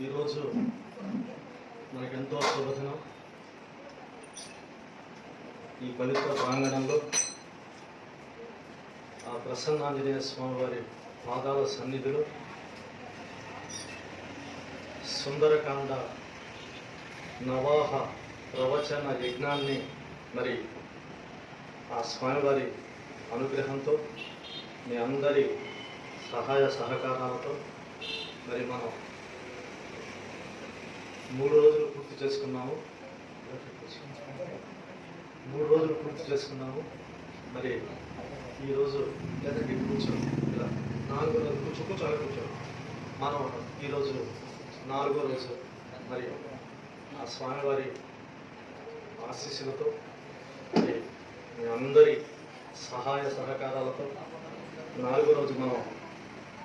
ఈరోజు మనకెంతో శుభదినం. ఈ పవిత్ర ప్రాంగణంలో ఆ ప్రసన్నాంజనేయ స్వామి వారి పాదాల సన్నిధిలో సుందరకాండ నవాహ ప్రవచన యజ్ఞాన్ని మరి ఆ స్వామివారి అనుగ్రహంతో మీ అందరి సహాయ సహకారాలతో మరి మనం 3 రోజులు పూర్తి చేసుకున్నాము. మరి ఈరోజు ఎదుటి కూర్చో ఇలా 4వ రోజు కూర్చో మనం ఈరోజు 4వ రోజు మరి ఆ స్వామివారి ఆశీస్సులతో మరి మీ అందరి సహాయ సహకారాలతో 4వ రోజు మనం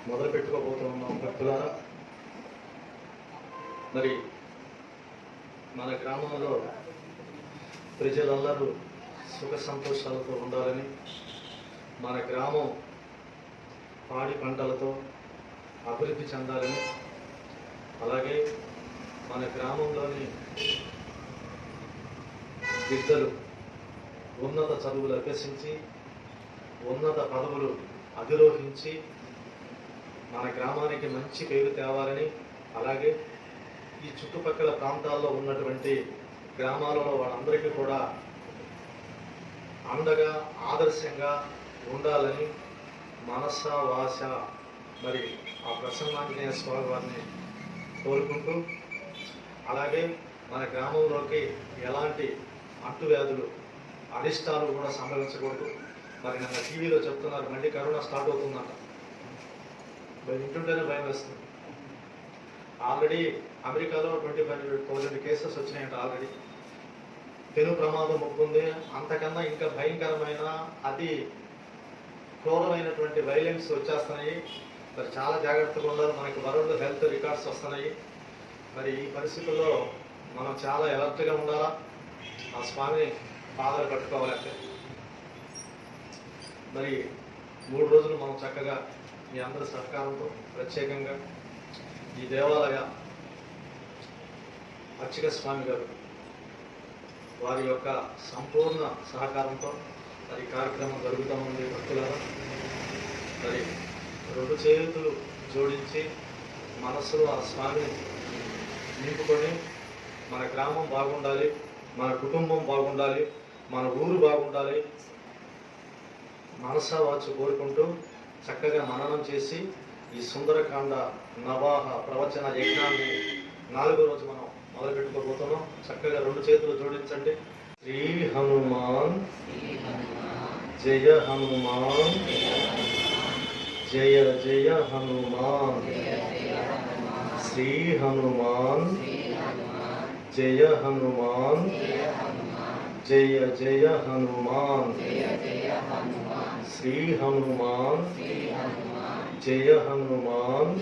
మొదలు పెట్టుకోబోతూ ఉన్నాం. భక్తులారా, మరి మన గ్రామంలో ప్రజలందరూ సుఖ సంతోషాలతో ఉండాలని, మన గ్రామం పాడి పంటలతో అభివృద్ధి చెందాలని, అలాగే మన గ్రామంలోని బిడ్డలు ఉన్నత చదువులు అభ్యసించి ఉన్నత పదవులు అధిరోహించి మన గ్రామానికి మంచి పేరు తేవాలని, అలాగే ఈ చుట్టుపక్కల ప్రాంతాల్లో ఉన్నటువంటి గ్రామాలలో వాళ్ళందరికీ కూడా అండగా ఆదర్శంగా ఉండాలని మనస వాస మరి ఆ ప్రసన్నాంజనేయ స్వామి వారిని కోరుకుంటూ, అలాగే మన గ్రామంలోకి ఎలాంటి అంటువ్యాధులు అరిష్టాలు కూడా సంభవించకూడదు. మరి నిన్న టీవీలో చెప్తున్నారు మళ్ళీ కరోనా స్టార్ట్ అవుతుందంట. వింటుంటేనే భయం వేస్తుంది. ఆల్రెడీ అమెరికాలో 25,000 కేసెస్ వచ్చినాయంట. ఆల్రెడీ పెను ప్రమాదం ముప్పుంది. అంతకన్నా ఇంకా భయంకరమైన అతి క్రూరమైనటువంటి వైలెన్స్ వచ్చేస్తున్నాయి. మరి చాలా జాగ్రత్తగా ఉండాలి. మనకి వరల్డ్ హెల్త్ రికార్డ్స్ వస్తున్నాయి. మరి ఈ పరిస్థితుల్లో మనం చాలా అలర్ట్గా ఉండాలా. ఆ స్వామిని పాదాలు పట్టుకోవాలంటే మరి 3 రోజులు మనం చక్కగా మీ అందరి సహకారంతో ప్రత్యేకంగా ఈ దేవాలయ అర్చక స్వామి గారు వారి యొక్క సంపూర్ణ సహకారంతో మరి కార్యక్రమం జరుగుతూ ఉంది. భక్తులారా, మరి 2 చేతులు జోడించి మనస్సులో ఆ స్వామిని నింపుకొని మన గ్రామం బాగుండాలి, మన కుటుంబం బాగుండాలి, మన ఊరు బాగుండాలి మనసా వాచు కోరుకుంటూ చక్కగా మననం చేసి ఈ సుందరకాండ నవాహ ప్రవచన యజ్ఞాన్ని 4వ రోజు మనం మొదలు పెట్టుకోబోతున్నాం. చక్కగా 2 చేతులు జోడించండి. శ్రీ హనుమాన్ జయ హనుమాన్ జయ జయ హనుమాన్ శ్రీ హనుమాన్ జయ హనుమాన్ జయ జయ హనుమాన్ శ్రీ హనుమాన్ జయ హనుమాన్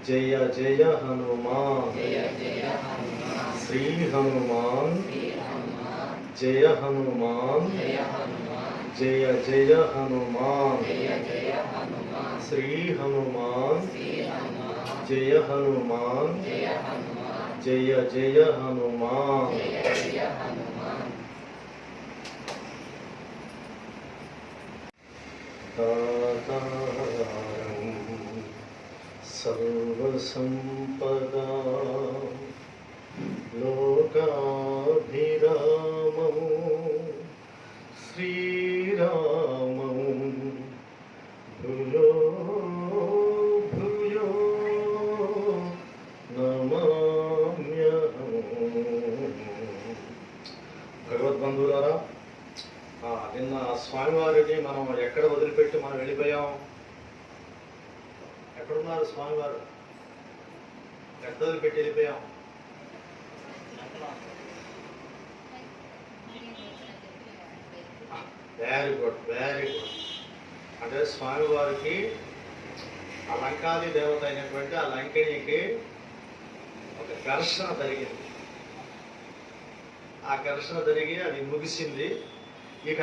జయ జయ హనుమాన్ శ్రీ హనుమాన్ జయ హనుమాన్ జయ జయ హనుమాన్ శ్రీ హనుమాన్ జయ హనుమాన్ జయ జయ హనుమాన్. సర్వసంపదా లోకాభిరామము శ్రీరామము భూయో భూయో నమామ్యహం. భగవద్బంధువులారా, నిన్న స్వామివారిని మనం ఎక్కడ వదిలిపెట్టి మనం వెళ్ళిపోయాం? ఎక్కడున్నారు స్వామివారు? ఎక్కడ వదిలిపెట్టి వెళ్ళిపోయాం? Very good, very good. అంటే స్వామివారికి ఆ లంకాది దేవత అయినటువంటి ఆ లంకిణికి ఒక ఘర్షణ జరిగింది. ఆ ఘర్షణ జరిగి అది ముగిసింది. ఇక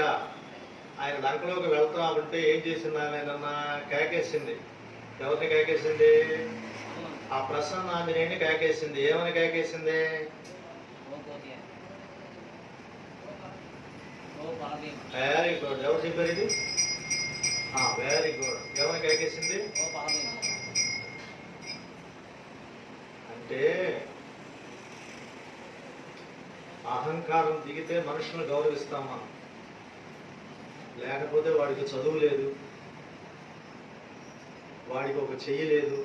ఆయన లంకలోకి వెళ్తున్నామంటే ఏం చేసింది? ఆయన కేకేసింది, ఎవరిని కేకేసింది? ఆ ప్రసన్న ఆంజనేయుని కేకేసింది. ఏమని కేకేసింది? Very good. ఎవరు చెప్పారు ఇది? Very good. ఎవరిని కేకేసింది? అంటే అహంకారం దిగితే మనుషులను గౌరవిస్తాం మనం. లేకపోతే వాడికి చదువు లేదు, వాడికి ఒక చెయ్యి లేదు,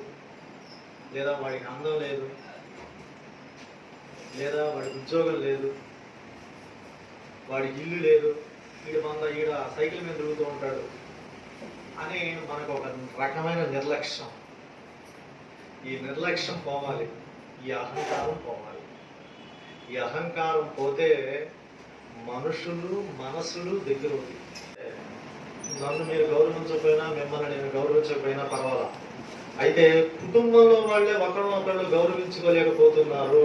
లేదా వాడికి అందం లేదు, లేదా వాడికి ఉద్యోగం లేదు, వాడికి ఇల్లు లేదు, ఈడ సైకిల్ మీద తిరుగుతూ ఉంటాడు అని మనకు ఒక రకమైన నిర్లక్ష్యం. ఈ నిర్లక్ష్యం పోవాలి, ఈ అహంకారం పోవాలి. ఈ అహంకారం పోతే మనుషులు మనసులు దగ్గర అవుతాయి. నన్ను మీరు గౌరవించకపోయినా, మిమ్మల్ని నేను గౌరవించకపోయినా పర్వాలా. అయితే కుటుంబంలో వాళ్ళే ఒకరినొకళ్ళు గౌరవించుకోలేకపోతున్నారు.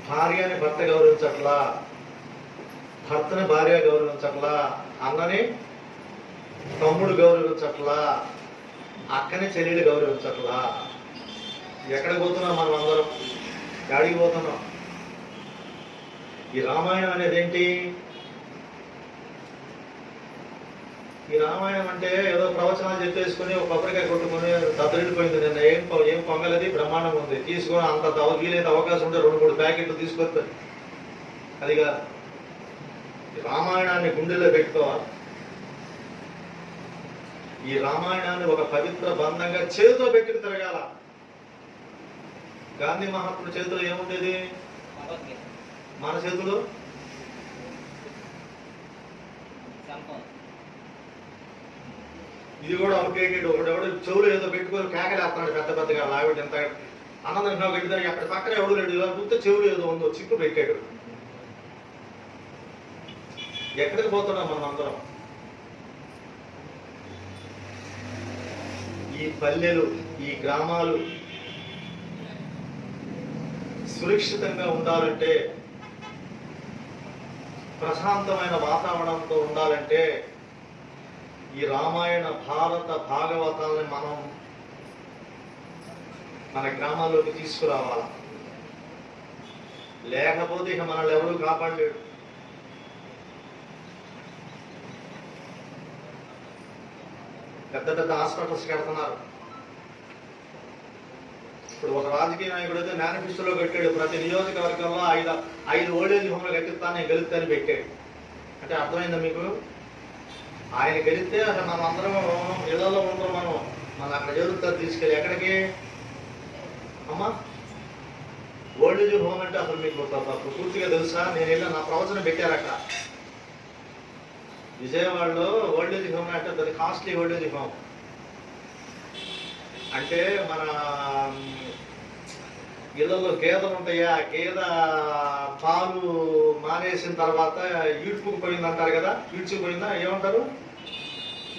భార్యని భర్త గౌరవించట్లా, భర్తని భార్య గౌరవించట్లా, అన్నని తమ్ముడు గౌరవించట్లా, అక్కని చెల్లెలు గౌరవించట్లా. ఎక్కడికి పోతున్నాం మనం అందరం? ఎక్కడికి పోతున్నాం? ఈ రామాయణం అనేది ఏంటి? ఈ రామాయణం అంటే ఏదో ప్రవచనాలు చెప్పేసుకుని ఒక కొబ్బరికాయ కొట్టుకుని దద్దరిల్లిపోయింది. నిన్న ఏం పొంగలది బ్రహ్మాండం ఉంది, తీసుకొని అంత వీలైతే అవకాశం ఉంటే 2-3 ప్యాకెట్లు తీసుకొస్తారు. అదిగా రామాయణాన్ని గుండెల్లో పెట్టుకోవాలి. ఈ రామాయణాన్ని ఒక పవిత్ర బంధంగా చేతితో పెట్టుకు తిరగాల. గాంధీ మహాత్ముడి చేతిలో ఏముండేది? మన చేతిలో ఇది కూడా అవకేటెడ్. ఒకడెవడు చెవులు ఏదో పెట్టుకొని కేకలేస్తున్నాడు పెద్ద పెద్దగా. లావిడ ఎంత అన్నదంటున్నావు గట్టిదానికి అక్కడ పక్కన ఎవడు లేడు, ఇలా చూస్తే చెవులు ఏదో ఉందో చిక్కు పెట్టాడు. ఎక్కడికి పోతున్నాం మనం అందరం? ఈ పల్లెలు, ఈ గ్రామాలు సురక్షితంగా ఉండాలంటే, ప్రశాంతమైన వాతావరణంతో ఉండాలంటే ఈ రామాయణ భారత భాగవతాలని మనం మన గ్రామాల్లోకి తీసుకురావాలి. లేకపోతే ఇక మనల్ని ఎవరూ కాపాడలేడు. పెద్ద పెద్ద హాస్పిటల్స్ కడుతున్నారు. ఇప్పుడు ఒక రాజకీయ నాయకుడు అయితే మేనిఫెస్టోలో పెట్టాడు, ప్రతి నియోజకవర్గంలో 5 ఓల్డేజ్ హోమ్లు కట్టిస్తాను, నేను గెలుస్తానని పెట్టాడు. అంటే అర్థమైందా మీకు? ఆయన గెలిస్తే అసలు మనం అందరం ఇళ్లలో ఉంటాం. మనం అక్కడ జరుగుతుంది తీసుకెళ్ళి ఎక్కడికి అమ్మా? ఓల్డేజ్ హోమ్ అంటే అసలు మీకు పూర్తిగా తెలుసా? నేను వెళ్ళి నా ప్రవచనం పెట్టారు అక్కడ విజయవాడలో. ఓల్డేజ్ హోమ్ అంటే అది కాస్ట్లీ ఓల్డేజ్ హోమ్. అంటే మన ఇళ్లలో గేదెలు ఉంటాయా, గేదె పాలు మానేసిన తర్వాత ఈడ్చుకుపోయింది అంటారు కదా, ఈడ్చుకుపోయిందా ఏమంటారు?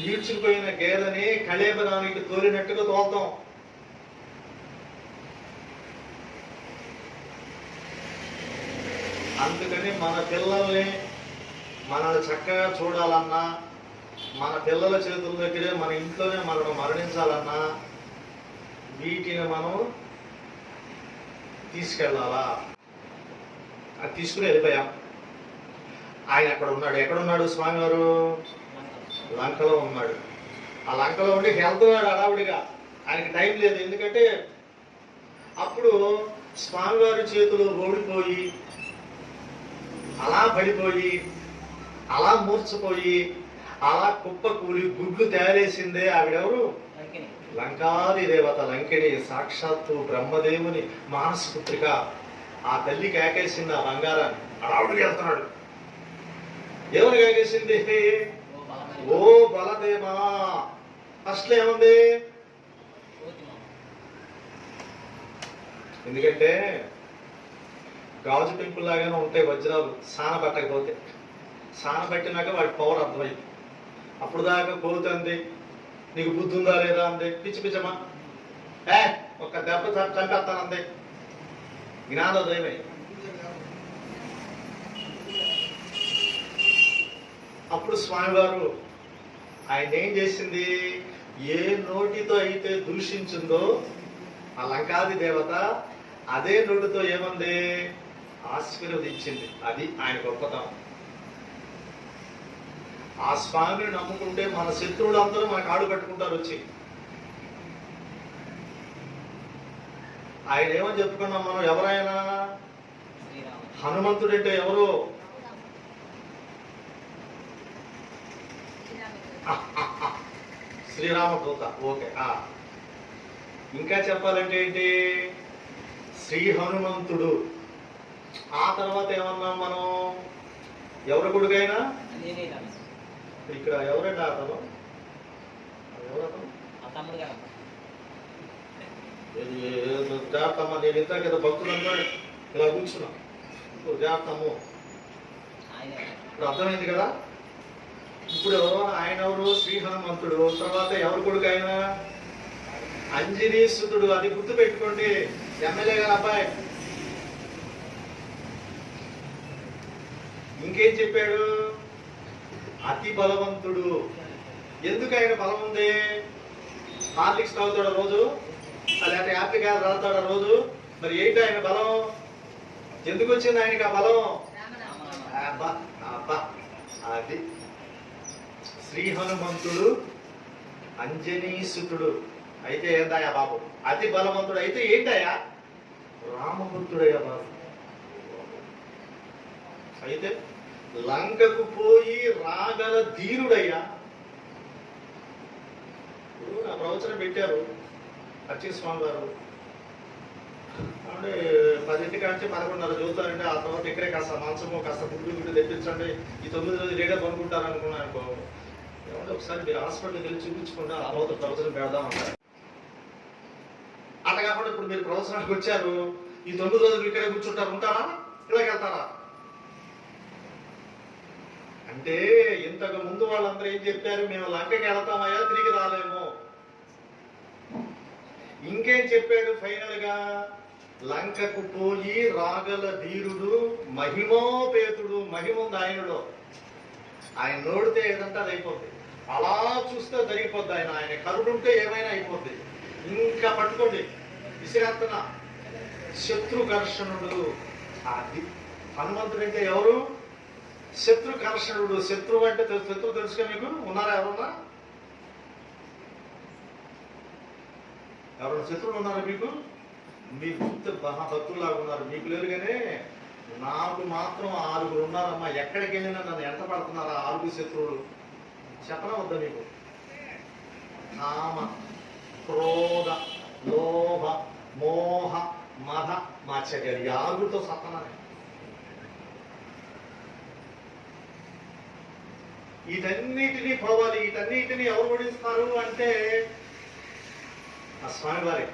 ఈడ్చుకుపోయిన గేదెని కళేబరానికి తోలినట్టుగా తోలుతాం. అందుకని మన పిల్లల్ని మనల్ని చక్కగా చూడాలన్నా, మన పిల్లల చేతుల దగ్గరే మన ఇంట్లోనే మనం మరణించాలన్నా వీటిని మనం తీసుకెళ్ళాలా. అది తీసుకుని వెళ్ళిపోయాం. ఆయన అక్కడ ఉన్నాడు. ఎక్కడున్నాడు స్వామివారు? లంకలో ఉన్నాడు. ఆ లంకలో ఉండి వెళ్తున్నాడు హడావుడిగా. ఆయనకి టైం లేదు. ఎందుకంటే అప్పుడు స్వామివారి చేతిలో ఓడిపోయి, అలా పడిపోయి, అలా మూర్చపోయి, అలా కుప్ప కూలి గుడ్లు తయారేసిందే ఆవిడెవరు? లంకాది దేవత లంకిణి, సాక్షాత్తు బ్రహ్మదేవుని మానసపుత్రిక. ఆ తల్లి కేకేసింది ఆ బంగారాన్ని. అడావుడికి వెళ్తున్నాడు. ఎవరు కేకేసింది? ఓ బలదేవా. ఫస్ట్ ఏముంది? ఎందుకంటే గాజు పెంకుల్ లాగానే ఉంటాయి వజ్రాలు, సాన పట్టకపోతే. సాన పట్టినాక వాడి పవర్ అర్థమైంది. అప్పుడు దాకా కోరుతుంది, నీకు బుద్ధి ఉందా లేదా అంది. పిచ్చి పిచ్చమా, ఒక్క దెబ్బ చంపేస్తానంది. జ్ఞానోదయమే. అప్పుడు స్వామివారు ఆయన ఏం చేసింది? ఏ నోటితో అయితే దూషించిందో ఆ లంకాది దేవత అదే నోటితో ఏమంది? ఆశీర్వదించింది. అది ఆయన గొప్పతనం. ఆ స్వామిని నమ్ముకుంటే మన శత్రువులందరూ మనకు ఆడు కట్టుకుంటారు వచ్చి. ఆయన ఏమని చెప్పుకున్నాం మనం? ఎవరైనా హనుమంతుడంటే ఎవరు? శ్రీరామదూత. ఓకే. ఇంకా చెప్పాలంటే ఏంటి? శ్రీ హనుమంతుడు. ఆ తర్వాత ఏమన్నాం మనం? ఎవరి కొడుకైనా? ఇక్కడ ఎవరండి అతను? ఎవరతను? జాగ్రత్తమ్మ. నేను ఇంత కదా భక్తులంతా ఇలా కూర్చున్నా. జాగ్రత్తమ్ము. ఇప్పుడు అర్థమైంది కదా? ఇప్పుడు ఆయన ఎవరు? శ్రీ హనుమంతుడు. తర్వాత ఎవరి కొడుకు ఆయన? అంజనీసుతుడు. అది గుర్తు పెట్టుకోండి. ఎమ్మెల్యే గారు అబ్బాయి. ఇంకేం చెప్పాడు? అతి బలవంతుడు. ఎందుకు ఆయన బలం ఉంది? హార్లిక్స్ తాగుతాడు రోజు, లేకపోతే హ్యాపీ గారు రాస్తాడు రోజు. మరి ఏంటి ఆయన బలం? ఎందుకు వచ్చింది ఆయనకి ఆ బలం? అది శ్రీ హనుమంతుడు అంజనీసుతుడు. అయితే ఏందయ్యా బాబు? అతి బలవంతుడు. అయితే ఏంటయ్యా? రామభక్తుడయ్యా బాబు. అయితే లంకకు పోయి రాగల ధీరుడయ్యా. నా ప్రవచనం పెట్టారు అచ్చి స్వామి గారు. అంటే 10 కాంచి 11:30 చదువుతారంటే ఆ తర్వాత ఇక్కడే కాస్త మాంసము కాస్త గుడ్డు తెప్పించండి, ఈ 9 రోజులు రేడే పనుకుంటారు అనుకున్నాను అనుకో. ఏమంటే ఒకసారి మీరు హాస్పిటల్కి వెళ్ళి చూపించుకుంటే ఆ తర్వాత ప్రవచనం పెడదామంటారు. అట్లా కాకుండా ఇప్పుడు మీరు ప్రవచనానికి వచ్చారు, ఈ 9 రోజులు ఇక్కడే కూర్చుంటారు, ఉంటారా? ఇలాగ వెళ్తారా? అంటే ఇంతకు ముందు వాళ్ళందరూ ఏం చెప్పారు? మేము లంకకి వెళ్తామయ్యా, తిరిగి రాలేము. ఇంకేం చెప్పాడు ఫైనల్ గా? లంకకు పోయి రాగల ధీరుడు, మహిమోపేతుడు. మహిమ ఉంది ఆయనలో. ఆయన నోడితే ఏదంటే అది అయిపోద్ది. అలా చూస్తే జరిగిపోద్ది. ఆయన కరుడుంటే ఏమైనా అయిపోద్ది. ఇంకా పట్టుకోండి, విసిరాత్తన శత్రుకర్షణుడు. అది హనుమంతుడు అంటే ఎవరు? శత్రుకర్షణుడు. శత్రువు అంటే శత్రువు తెలుసుగా మీకు? ఉన్నారా ఎవరున్నా? ఎవరైనా శత్రువులు ఉన్నారా మీకు? మీరు మహాభక్తుల్లాగా ఉన్నారు. మీకు లేరుగానే నాకు మాత్రం 6 ఉన్నారమ్మా. ఎక్కడికి వెళ్ళినా నన్ను ఎంత పడుతున్నారు ఆ 6 శత్రువులు? చెప్పనా వద్దా మీకు? కామ, క్రోధ, లోభ, మోహ, మద, మాత్సర్యాలు. 6తో సత్తనానే. వీటన్నిటినీ పోవాలి. వీటన్నిటినీ ఎవరు ఓడిస్తారు అంటే ఆ స్వామి వారి.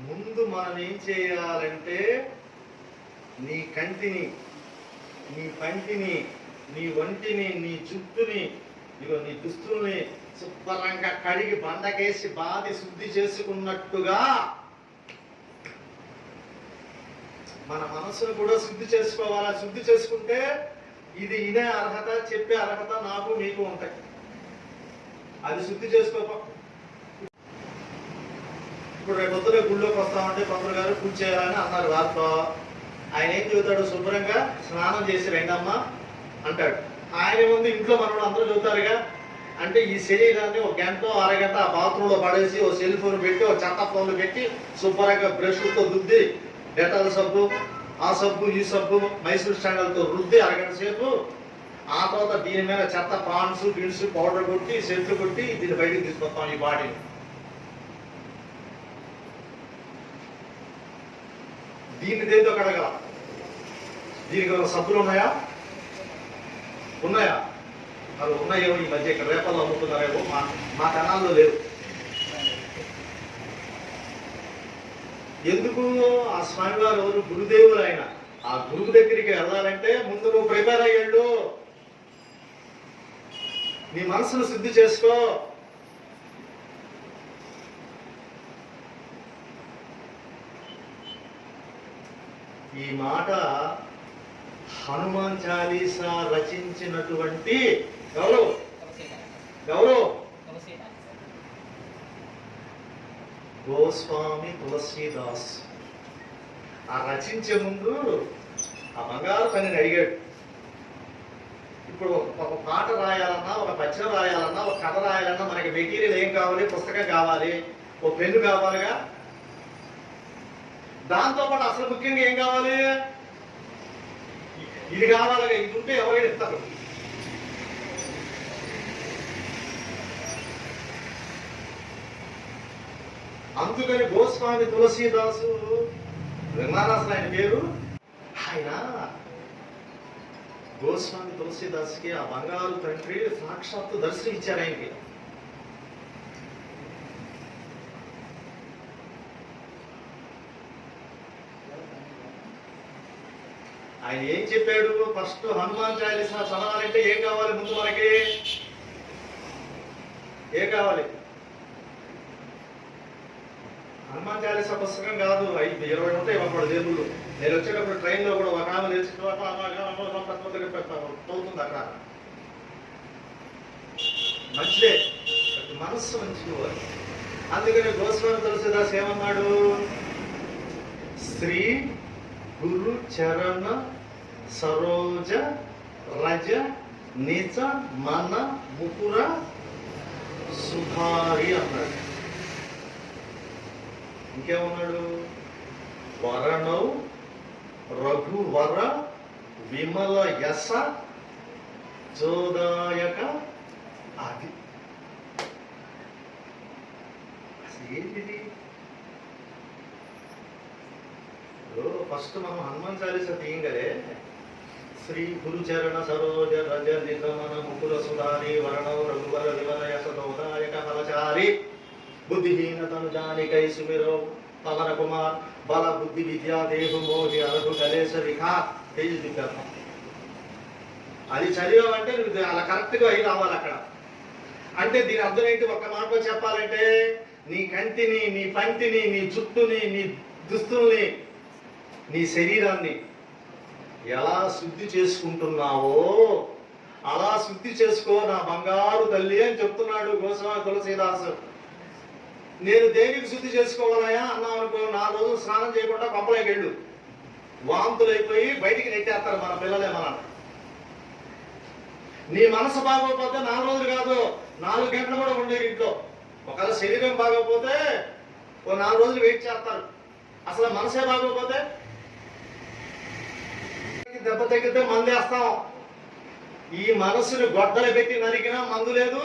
ముందు మనం ఏం చేయాలంటే నీ కంటిని, నీ పంటిని, నీ ఒంటిని, నీ జుట్టుని, ఇగో నీ దుస్తుల్ని శుభ్రంగా కడిగి బండకేసి బాధి శుద్ధి చేసుకున్నట్టుగా మన మనసును కూడా శుద్ధి చేసుకోవాలా. శుద్ధి చేసుకుంటే ఇది ఇనే అర్హత, చెప్పే అర్హత నాకు మీకు ఉంటాయి. అది శుద్ధి చేసుకోప. ఇప్పుడు రేపు పొద్దున గుళ్ళోకి వస్తామంటే పంతులు గారు పూజ చేయాలని అన్నారు వారితో. ఆయన ఏం చెబుతాడు? శుభ్రంగా స్నానం చేసి రండమ్మా అంటాడు. ఆయన ముందు ఇంట్లో మనోడు అందరూ చెబుతారుగా. అంటే ఈ శరీరాన్ని ఒక గంట అరగంట ఆ బాత్రూంలో పడేసి ఓ సెల్ ఫోన్ పెట్టి ఓ చెత్త ఫోన్లు పెట్టి శుభ్రంగా బ్రష్లతో దుద్ది, డెటాల్ సబ్బు, ఆ సబ్బు, ఈ సబ్బు, మైసూర్ స్టాండర్తో రుద్ది అరగంట సేపు, ఆ తర్వాత దీని మీద చెత్త పాన్స్ గిన్స్ పౌడర్ కొట్టి సెంట్లు కొట్టి దీన్ని బయటకు తీసుకొస్తాం ఈ బాడీని. దీన్ని దేంతో కడగల? దీనికి సబ్బులు ఉన్నాయా? ఉన్నాయా? అవి ఉన్నాయేమో ఈ మధ్య ఇక్కడ రేపల్లో అమ్ముతున్నారేమో, మా కణాల్లో లేవు. ఎందుకు? ఆ స్వామివారు ఎవరు? గురుదేవులు ఆయన. ఆ గురువు దగ్గరికి వెళ్ళాలంటే ముందు నువ్వు ప్రిపేర్ అయ్యాడు. నీ మనసును శుద్ధి చేసుకో. ఈ మాట హనుమాన్ చాలీసా రచించినటువంటి ఎవరు ఎవరు గోస్వామి తులసీదాస్. ఆ రచించే ముందు ఆ బంగారు తల్లిని అడిగాడు, ఇప్పుడు ఒక పాట రాయాలన్నా, ఒక పద్యం రాయాలన్నా, ఒక కథ రాయాలన్నా మనకి మెటీరియల్ ఏం కావాలి? పుస్తకం కావాలి, ఓ పెన్ను కావాలిగా. దాంతోపాటు అసలు ముఖ్యంగా ఏం కావాలి? ఇది కావాలిగా. ఇది ఉంటే ఎవరైనా ఇస్తారు. అందుకని గోస్వామి తులసీదాసు విమానాసన ఆయన పేరు. ఆయన గోస్వామి తులసీదాస్కి ఆ బంగారు తండ్రి సాక్షాత్తు దర్శనం ఇచ్చారు ఆయనకి. ఆయన ఏం చెప్పాడు? ఫస్ట్ హనుమాన్ చాలీసా చదవాలంటే ఏం కావాలి? ముందు మనకి ఏం కావాలి? హనుమాన్ చాలీసా పుస్తకం కాదు, 20 ఉంటాయి ఒకటి జేబులు. నేను వచ్చేటప్పుడు ట్రైన్లో కూడా ఒక ఆమె చదువుతుంది అక్కడ. మంచిదే, మనస్సు మంచిది. అందుకని గోస్వామి తులసీదాస్ ఏమన్నాడు? శ్రీ గురు చరణ సరోజ రజ నిజ మన ముకుర సుధారి అన్నాడు. ఇంకేమన్నాడు? వరణౌ రఘువర విమల యస జోదాయక. అది అసలు ఏంటిది? ఫస్ట్ మనం హనుమాన్ చాలీసా తీయంగలే. శ్రీ గురుచరణ సరోజ రజ నిజమన ముకుల సుధారి వరణౌ రఘువర విమల యస జోదాయక ఫలచారి బుద్ధిహీనతను జానికై సుమిరో పవన కుమార్ బల బుద్ధి విద్యా దేహు మోహి అరగు గలేశ విఖా తేజు దిగ్గం. అది చదివామంటే నువ్వు అలా కరెక్ట్గా అయి రావాలి అక్కడ. అంటే దీని అర్థం ఏంటి? ఒక్క మాటలో చెప్పాలంటే నీ కంటిని, నీ పంటిని, నీ జుట్టుని, నీ దుస్తుల్ని, నీ శరీరాన్ని ఎలా శుద్ధి చేసుకుంటున్నావో అలా శుద్ధి చేసుకో నా బంగారు తల్లి అని చెప్తున్నాడు గోస్వామి తులసీదాసు. నేను దేనికి శుద్ధి చేసుకోవాలయా అన్నాం అనుకో, 4 రోజులు స్నానం చేయకుండా కొంపలోకి వెళ్ళు, వాంతులైపోయి బయటికి నెట్టేస్తారు మన పిల్లలే. నీ మనసు బాగోకపోతే 4 రోజులు కాదు, 4 గంటలు కూడా ఉండేది ఇంట్లో. ఒకవేళ శరీరం బాగోకపోతే ఓ 4 రోజులు వెయిట్ చేస్తారు. అసలు మనసే బాగోకపోతే దెబ్బ తగ్గితే మందేస్తాం. ఈ మనసుని గొడ్డలు పెట్టి నరికినా మందు లేదు,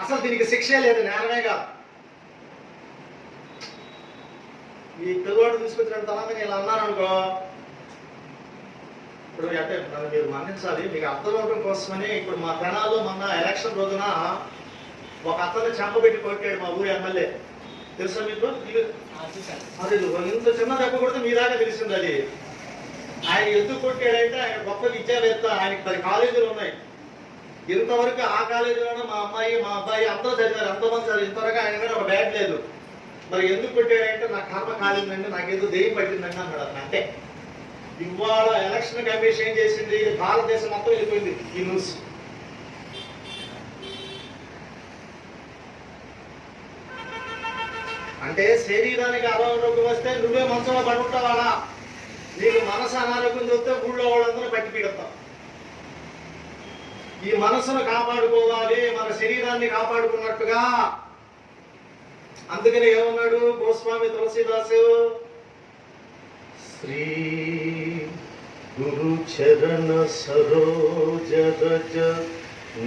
అసలు దీనికి శిక్షే లేదు, నేరమే కాదు. ఈ పిల్లవాడు తీసుకొచ్చినట్టు తనని ఇలా అన్నాను అనుకో, ఇప్పుడు అంటే నన్ను మీరు మన్నించాలి, మీకు అర్థం అవడం కోసమని. ఇప్పుడు మా తెనాల్లో మొన్న ఎలక్షన్ రోజున ఒక అతన్ని చెంపబెట్టి కొట్టాడు మా ఊరి ఎమ్మెల్యే. తెలుసా మీకు? అది ఇంత చిన్న దెబ్బ కొడితే మీ దాకా తెలిసింది. అది ఆయన ఎందుకు కొట్టాడంటే ఆయన గొప్ప విద్యావేత్త, ఆయనకి 10 కాలేజీలు ఉన్నాయి. ఇంతవరకు ఆ కాలేజీలోనే మా అమ్మాయి మా అబ్బాయి అందరూ చదివారు, ఎంతోమంది చదివారు. ఇంతవరకు ఆయన మీద ఒక బ్యాగ్ లేదు. మరి ఎందుకు కొట్టాడంటే నా కర్మ కాలేదండి, నాకేదో దెయ్యం పట్టిందండి అన్నాడు అతను. అంటే ఇవాళ ఎలక్షన్ కమిషన్ ఏం చేసింది? భారతదేశం మొత్తం వెళ్ళిపోయింది ఈ న్యూస్. అంటే శరీరానికి అనారోగ్యం వస్తే నువ్వే మనసులో పడుకుంటావాడా? నీకు మనసు అనారోగ్యం చూస్తే ఊళ్ళో వాళ్ళందరూ పట్టి పీడతాం. ఈ మనసును కాపాడుకోవాలి, మన శరీరాన్ని కాపాడుకున్నట్టుగా. అందుకని ఏమన్నాడు గోస్వామి తులసీదాసు? శ్రీ గురు చరణ సరోజ రజ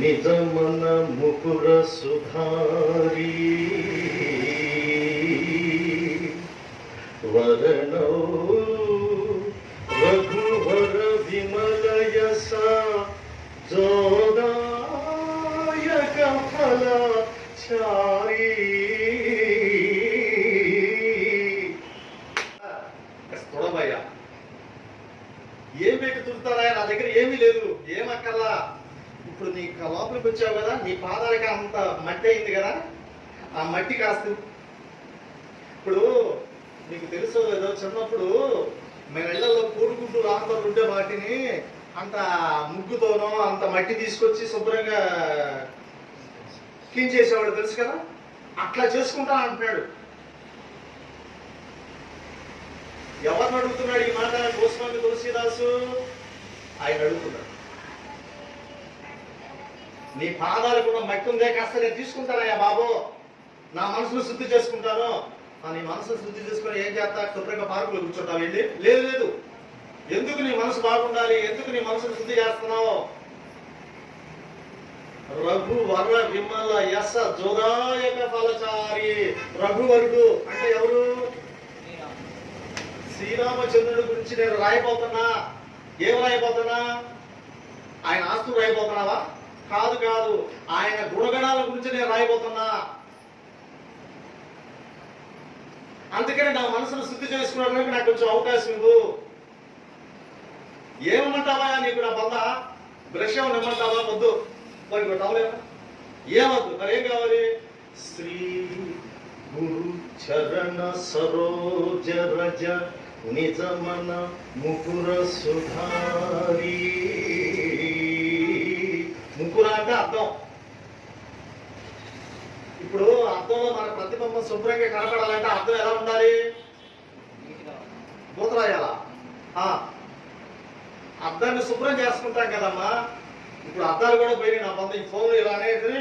నిజమన ముకుర సుధారి వరణౌ రఘువర విమల యస జోదాయక ఫలచారి. చూడబయ్యా, ఏం పెట్టి తుడుతారా? నా దగ్గర ఏమీ లేదు, ఏమక్కర్లా. ఇప్పుడు నీ లోపలికి వచ్చావు కదా, నీ పాదాలకి అంత మట్టి అయింది కదా, ఆ మట్టి కాస్త ఇప్పుడు నీకు తెలుసు ఏదో చిన్నప్పుడు మన ఇళ్లలో కూడుకుంటూ రాంతలు ఉంటే వాటిని అంత ముగ్గుతోనో అంత మట్టి తీసుకొచ్చి శుభ్రంగా క్లీన్ చేసేవాడు తెలుసు కదా, అట్లా చేసుకుంటా అంటున్నాడు. ఎవరిని అడుగుతున్నాడు ఈ మాట? గోస్వామి తులసీదాసు ఆయన అడుగుతున్నాడు. నీ పాదాలకున్న మట్టి ఉందే, కాస్త నేను తీసుకుంటానయ్యా బాబు, నా మనసును శుద్ధి చేసుకుంటాను. నీ మనసును శుద్ధి చేసుకుని ఏం చేస్తా? శుభ్రంగా పార్కులో కూర్చుంటావు వెళ్ళి? లేదు లేదు. ఎందుకు నీ మనసు బాగుండాలి? ఎందుకు నీ మనసును శుద్ధి చేస్తున్నావు? రఘువర విమల యశ జోదాయక ఫలచారి. రఘువరుడు అంటే ఎవరు? శ్రీరామచంద్రుడి గురించి నేను రాయబోతున్నా. ఏం రాయబోతున్నా? ఆయన ఆస్తులు రాయబోతున్నావా? కాదు కాదు, ఆయన గుణగణాల గురించి నేను రాయబోతున్నా. అందుకని నా మనసును శుద్ధి చేసుకున్నాడానికి నాకు కొంచెం అవకాశం ఇవ్వు. ఏమంటావా? నీకు నా బంద బ్రష్ ఏమని ఇమ్మంటావా? వద్దు, మరి టవలేమా? ఏమద్దు, మరి ఏం కావాలి? శ్రీ గురు చరణ సరోజ రజ నిజమన ముకుర సుధారి. ముకుర అంటే అర్థం. ఇప్పుడు అర్థంలో మన ప్రతిబింబం శుభ్రంగా కనపడాలంటే అర్థం ఎలా ఉండాలి? మూత రాయాలా? అద్దాన్ని శుభ్రం చేసుకుంటాం కదమ్మా. ఇప్పుడు అద్దాలు కూడా పోయి నా పొంద ఈ ఫోన్లు ఇలా అనేది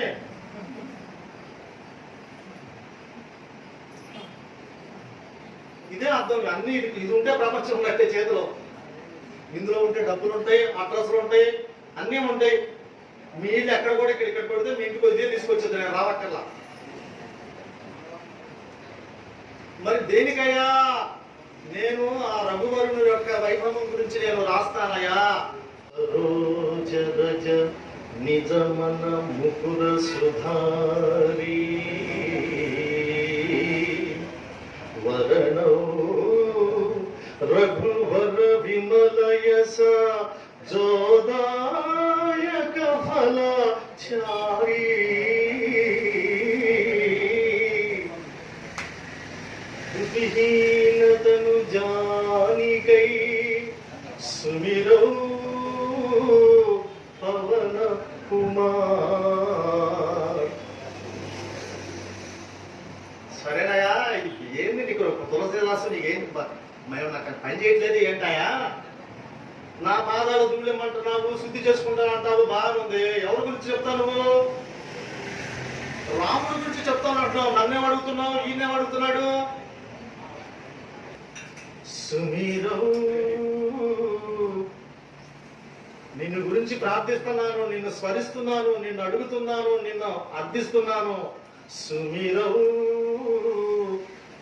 ఇదే అర్థం. అన్ని ఇది ఉంటే ప్రపంచం ఉన్నట్టే చేతిలో. ఇందులో ఉంటే డబ్బులు ఉంటాయి, అడ్రస్లు ఉంటాయి, అన్నీ ఉంటాయి. మీ ఇల్లు ఎక్కడ కూడా ఇక్కడ కొడితే మీ ఇంటికి ఇదే తీసుకొచ్చేది, నేను రావక్కర్లా. మరి దేనికయ్యా? నేను ఆ రఘువరుని యొక్క వైభవం గురించి నేను రాస్తానయ్యా. రోజ రజ నిజమన ముకుర సుధారి వరణౌ రఘువర విమలయస జోదాయక ఫలచారి. బుద్ధిహీనతను జానికై సుమిరౌ పవన కుమార్. సరేనాయా, ఏంది నీకు తులసీదాసు? నీకేంటి మేము నాకు పని చేయట్లేదు ఏంటాయా? నా పాదాలు దువ్వెమంటున్నావు, శుద్ధి చేసుకుంటానంటావు, బాగుంది. ఎవరి గురించి చెప్తావు నువ్వు? రాముడి గురించి చెప్తాను అంటున్నావు. నన్నేం అడుగుతున్నావు? ఈయనేం అడుగుతున్నాడు? సుమీరౌ, నిన్ను గురించి ప్రార్థిస్తున్నాను, నిన్ను స్మరిస్తున్నాను, నిన్ను అడుగుతున్నాను, నిన్ను అర్థిస్తున్నాను. సుమీరౌ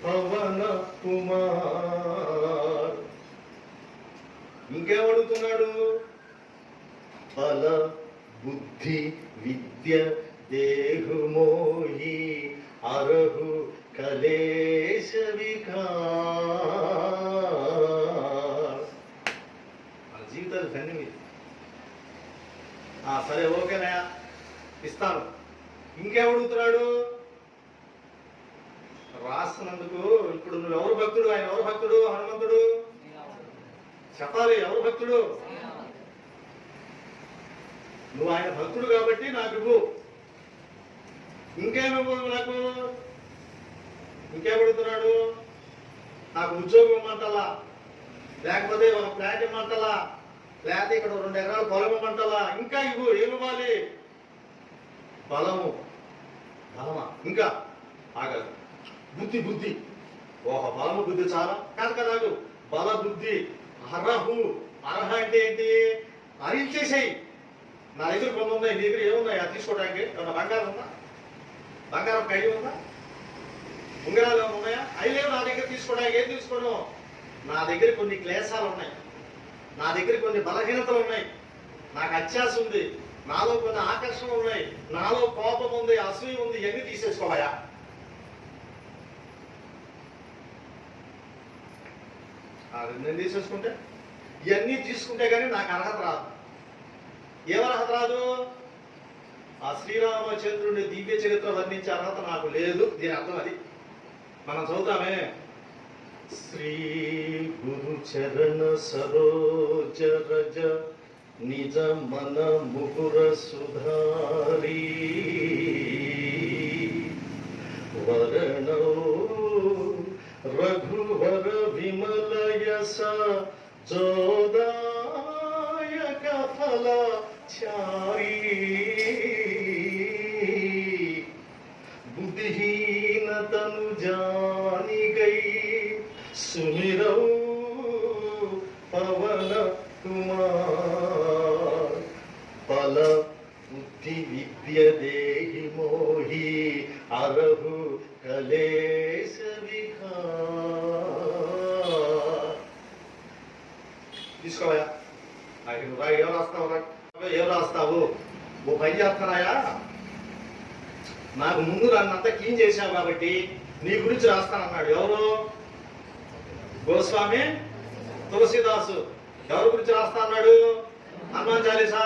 పవన కుమార్. ఇంకేమడుగుతున్నాడు? బల బుద్ధి విద్య దేహు మోహి అరహు కలేశ వికార్. మన జీవితాలు ధన్యమి. సరే ఓకేనా, ఇస్తాను. ఇంకేమడుగుతున్నాడు? రాస్తున్నందుకు. ఇప్పుడు నువ్వు ఎవరు భక్తుడు? ఆయన ఎవరు భక్తుడు? హనుమంతుడు. చెప్పాలి, ఎవరు భక్తుడు? నువ్వు ఆయన భక్తుడు కాబట్టి నాకు ఇవ్వు. ఇంకేమివ్వు నాకు? ఇంకేమడుగుతున్నాడు? నాకు ఉద్యోగం ఇమ్మంటలా, లేకపోతే ఒక ఫ్లాట్ ఇమ్మంటలా, లేకపోతే ఇక్కడ 2 ఎకరాల పొలం ఇమ్మంటలా. ఇంకా ఇవ్వు. ఏమివ్వాలి? బలము. బలమా? ఇంకా ఆగదు. బుద్ధి. బుద్ధి. ఓహో, బలము బుద్ధి చాలా కాదు కదా. బల బుద్ధి. అర్హు. అర్హ అంటే ఏంటి? అరించేసాయి. నా దగ్గర కొన్ని ఉన్నాయి, నీ దగ్గర ఏమున్నాయా తీసుకోవడానికి? ఏమన్నా బంగారం ఉందా? బంగారం కై ఉందా? ఉంగరాలు ఏమైనా ఉన్నాయా? అవి లేవు నా దగ్గర తీసుకోవడానికి. ఏం తీసుకోను? నా దగ్గర కొన్ని క్లేశాలు ఉన్నాయి, నా దగ్గర కొన్ని బలహీనతలు ఉన్నాయి, నాకు అత్యాశ ఉంది, నాలో కొన్ని ఆకర్షణలు ఉన్నాయి, నాలో కోపం ఉంది, అసూయ ఉంది. ఇవన్నీ తీసేసుకోవాయా? నేను తీసేసుకుంటే, ఇవన్నీ తీసుకుంటే కానీ నాకు అర్హత రాదు. ఏమర్హత రాదు? ఆ శ్రీరామచంద్రుని దివ్య చరిత్ర వర్ణించే అర్హత నాకు లేదు. దీని అర్థం అది. మనం చదువుతామే, శ్రీ గురు చరణ సరోజ రజ నిజ మన ముకుర సుధారీ వరణౌ రఘువర విమల యస జోదాయక ఫల చారీ बुद्धिहीन तनु जानी गई सुमिरौ पवन कुमार पल बुद्धि विद्य देहि मोहि अरहु कलेश विकार తీసుకోవా నాకు నువ్వు ఏం రాస్తావు ఏం రాస్తావు ఓ పని చేస్తున్నాయా నాకు ముందు నన్నంతా క్లీన్ చేశావు కాబట్టి నీ గురించి రాస్తానన్నాడు. ఎవరు? గోస్వామి తులసీదాసు. ఎవరి గురించి రాస్తా అన్నాడు? హనుమాన్ చాలీసా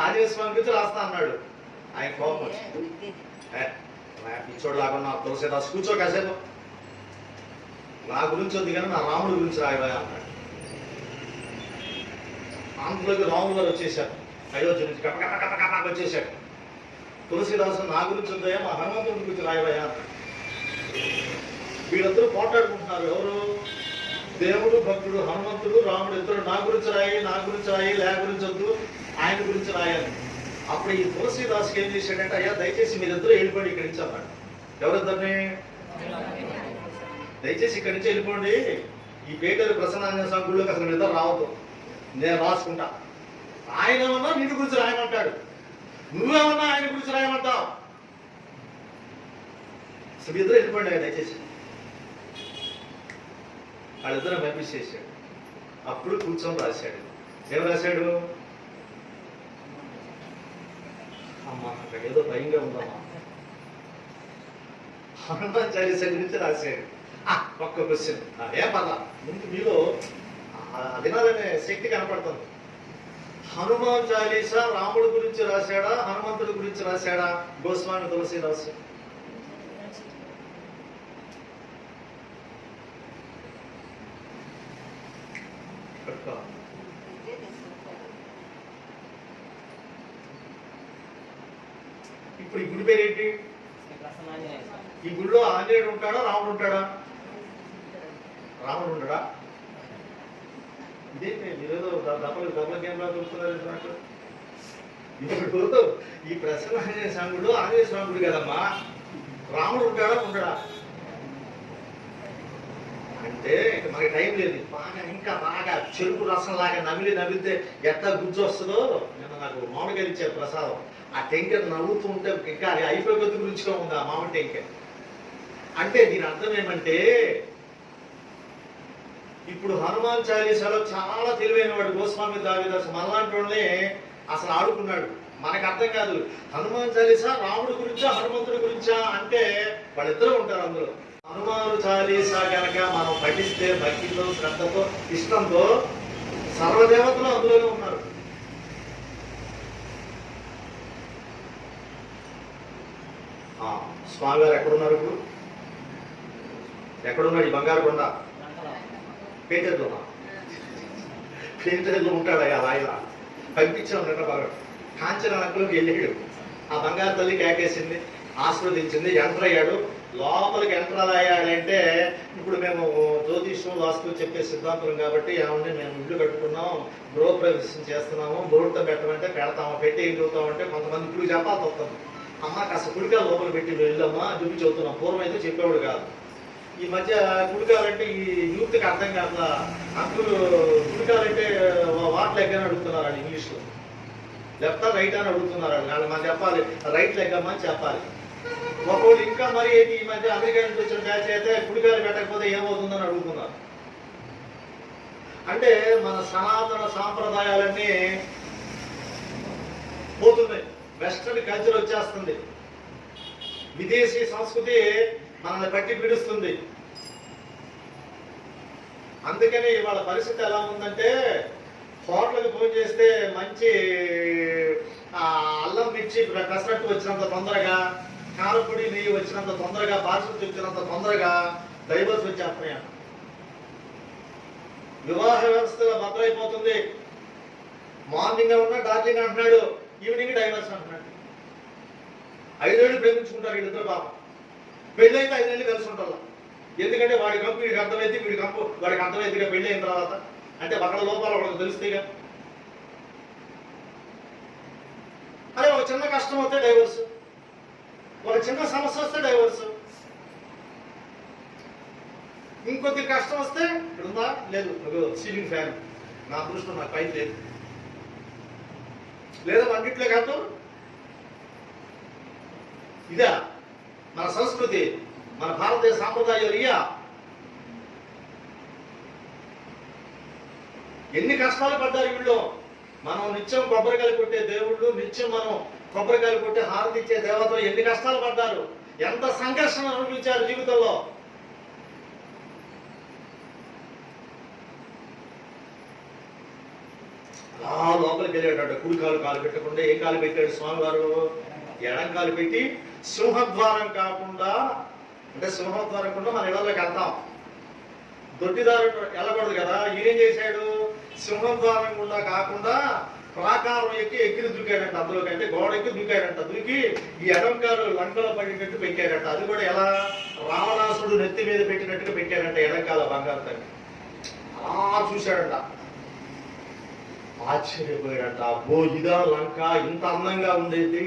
ఆంజనేయ స్వామి గురించి రాస్తా అన్నాడు. ఆయన కోపం పిచ్చోడు లాగా తులసీదాసు కూర్చో కాసేపు, నా గురించి వద్దు కానీ నా రాముడి గురించి రాయవా అన్నాడు. ఆంధ్రలోకి రాముడు గారు వచ్చేసారు, అయోధ్య నుంచి కప్ప వచ్చేసాడు. తులసీదాసు నా గురించి ఉందయా, మా హనుమంతుడి గురించి రాయవయా అన్నాడు. వీళ్ళిద్దరూ పోట్లాడుకుంటున్నారు. ఎవరు? దేవుడు భక్తుడు హనుమంతుడు రాముడు ఇద్దరు నా గురించి రాయి, నా గురించి రాయి, లే గురించి వద్దు, ఆయన గురించి రాయాలి. అప్పుడు ఈ తులసీదాసుకి ఏం చేశాడంటే, అయ్యా దయచేసి మీరిద్దరూ వెళ్ళిపోండి ఇక్కడి నుంచి అన్నాడు. ఎవరిద్దరిని? దయచేసి ఇక్కడి నుంచి వెళ్ళిపోండి, ఈ పేటేరు ప్రసన్నాంజన స్వామి గుళ్ళోకి అసలు నిద్ర రావద్దు, నేను రాసుకుంటా. ఆయన ఏమన్నా నిన్ను గురించి రాయమంటాడు, నువ్వేమన్నా ఆయన గురించి రాయమంటావు. అసలు ఇద్దరు వెళ్ళిపోండి దయచేసి. వాళ్ళిద్దరూ పంపించేసాడు. అప్పుడు కూర్చొని రాశాడు. ఏం రాశాడు? అమ్మా అక్కడ ఏదో భయంగా ఉందమ్మా, హనుమాన్ చాలీసా గురించి రాశాడు. ఒక్క క్వశ్చన్ ఏం పర్లా, ముందు మీలో వినాలనే శక్తి కనపడుతుంది. హనుమాన్ చాలీసా రాముడి గురించి రాశాడా, హనుమంతుడి గురించి రాశాడా? గోస్వామి తులసీదాసు. ఇప్పుడు ఈ గుడి పేరేంటి? ఈ గుడిలో ఆంజనేయుడు ఉంటాడా, రాముడు ఉంటాడా? రాముడు ఉంటాడా? ఇదేంటి మీరేదో డబ్బుల గేమ్లా చూస్తున్నారు నాకు. ఇప్పుడు ఈ ప్రసన్న ఆంజనేయ స్వాముడు ఆంజనేయ స్వాముడు కదమ్మా, రాముడు ఉంటాడా ఉండడా అంటే మనకి టైం లేదు. బాగా ఇంకా బాగా చెరుకు రసం లాగా నమిలితే ఎట్లా గుజ్జు వస్తుందో. నేను నాకు మామిడికాయలు ఇచ్చారు ప్రసాదం, ఆ టెంకర్ నవ్వుతూ ఉంటే ఇంకా అది అయిపోయే కొద్ది గురించిగా ఉంది ఆ మామిడి టెంకర్. అంటే దీని అర్థం ఏమంటే, ఇప్పుడు హనుమాన్ చాలీసాలో చాలా తెలివైన వాడు గోస్వామి దావిదాసు మనలాంటి వాళ్ళని అసలు ఆడుకున్నాడు. మనకు అర్థం కాదు. హనుమాన్ చాలీసా రాముడి గురించా హనుమంతుడి గురించా అంటే వాళ్ళిద్దరూ ఉంటారు అందులో. హనుమాన్ చాలీసా కనుక మనం పఠిస్తే భక్తితో, శ్రద్ధతో, ఇష్టంతో సర్వదేవతలు అందులోనే ఉన్నారు. స్వామివారు ఎక్కడున్నారు? ఇప్పుడు ఎక్కడున్నాడు? ఈ బంగారు కొండ పేటెర్లో ఉంటాడు. ఆయన పంపించాం నిన్న బాగా కాంచనలోకి వెళ్ళాడు. ఆ బంగారు తల్లి కేకేసింది, ఆస్వాదించింది, ఎంటర్ అయ్యాడు. లోపలికి ఎంటర్ అయ్యాడంటే ఇప్పుడు మేము జ్యోతిష్యం వాస్తు చెప్పే సిద్ధాంతం కాబట్టి ఏమంటే మేము ఇల్లు కట్టుకున్నాం, గృహప్రవేశం చేస్తున్నాము, ముహూర్తం పెట్టమంటే పెడతాము, పెట్టి ఏం చదువుతామంటే కొంతమంది ఇప్పుడు చెప్పాల్సి వస్తుంది. అమ్మ కాస్త కుడికాలు లోపల పెట్టి వెళ్ళమ్మా చూపి చదువుతున్నాం. పూర్వం అయితే చెప్పేవాడు కాదు. ఈ మధ్య కుడికాలంటే ఈ యూత్కి అర్థం కాదు. అంకులు కుడికాలంటే వాట్ లెగ్ అని అడుగుతున్నారు వాళ్ళు ఇంగ్లీష్లో. లెఫ్ట్ రైట్ అని అడుగుతున్నారు వాళ్ళు. మనం చెప్పాలి రైట్ లెగ్ అమ్మా అని చెప్పాలి. ఒకళ్ళు ఇంకా మరి ఏంటి ఈ మధ్య అమెరికా నుంచి వచ్చిన బ్యాచ్ అయితే కుడికాలు పెట్టకపోతే ఏమవుతుందని అడుగుతున్నారు. అంటే మన సనాతన సాంప్రదాయాలన్నీ పోతున్నాయి. వెస్టర్న్ కల్చర్ వచ్చేస్తుంది, విదేశీ సంస్కృతి మనల్ని పట్టి పిడుస్తుంది. అందుకని ఇవాళ పరిస్థితి ఎలా ఉందంటే, హోటల్కి ఫోన్ చేస్తే మంచి అల్లం మిర్చి పెసరట్టు వచ్చినంత తొందరగా, కారపొడి నెయ్యి వచ్చినంత తొందరగా, బాసుమతి వచ్చినంత తొందరగా డైవర్స్ వచ్చేస్తున్నాయి. వివాహ వ్యవస్థగా భద్రైపోతుంది. మార్నింగ్ ఉన్నా డార్లింగ్ అంటున్నాడు, ఈవినింగ్ డైవర్స్ అంటున్నాడు. 5 ఏళ్ళు ప్రేమించుకుంటారు వీళ్ళిద్దరు. పాపం పెళ్ళి అయితే 5 ఏళ్ళు కలిసి ఉంటారు. ఎందుకంటే వాడి కంపు వీడికి అర్థమైతే, వీడి కంపు వాడికి అర్థమైందిగా పెళ్ళి అయిన తర్వాత. అంటే ఒకళ్ళ లోపాలు వాళ్ళకి తెలుస్తాయిగా. అదే ఒక చిన్న కష్టం వస్తే డైవర్స్, ఒక చిన్న సమస్య వస్తే డైవర్స్, ఇంకొద్ది కష్టం వస్తే ఇక్కడ ఉందా లేదు సీలింగ్ ఫ్యాన్, నా దృష్టిలో నాకు పైన లేదు, లేదా వంటిట్లో కాదు. ఇదా మన సంస్కృతి, మన భారతీయ సాంప్రదాయాలు. ఇయ్యా ఎన్ని కష్టాలు పడ్డారు వీళ్ళు. మనం నిత్యం కొబ్బరికాయలు కొట్టే దేవుళ్ళు, నిత్యం మనం కొబ్బరికాయలు కొట్టే హారతి ఇచ్చే దేవతలు ఎన్ని కష్టాలు పడ్డారు, ఎంత సంఘర్షణ అనుభవించారు జీవితంలో. అలా లోపలికి వెళ్ళాడు. కుడి కాలు పెట్టకుండా ఏ కాలు పెట్టాడు స్వామివారు? ఎడం కాలు పెట్టి సింహద్వారం కాకుండా, అంటే సింహద్వారం కూడా మన ఇళ్లలోకి వెళ్తాం, దొడ్డిదారు వెళ్ళకూడదు కదా. ఈయనేం చేశాడు? సింహద్వారం గుండా కాకుండా ప్రాకారం ఎక్కి దూకాడంట. అందులోకి అంటే గోడ ఎక్కి దూకాడంట. దూకి ఈ ఎడంకాలు లంకలో పడినట్టు పెట్టాడంట. అది కూడా ఎలా? రావణాసుడు నెత్తి మీద పెట్టినట్టుగా పెట్టాడంట ఎడంకాల బంగారు తల్లి. అలా చూశాడంట, ఆశ్చర్యపోయాడంట. అబ్బో ఇదా లంక, ఇంత అందంగా ఉండేది,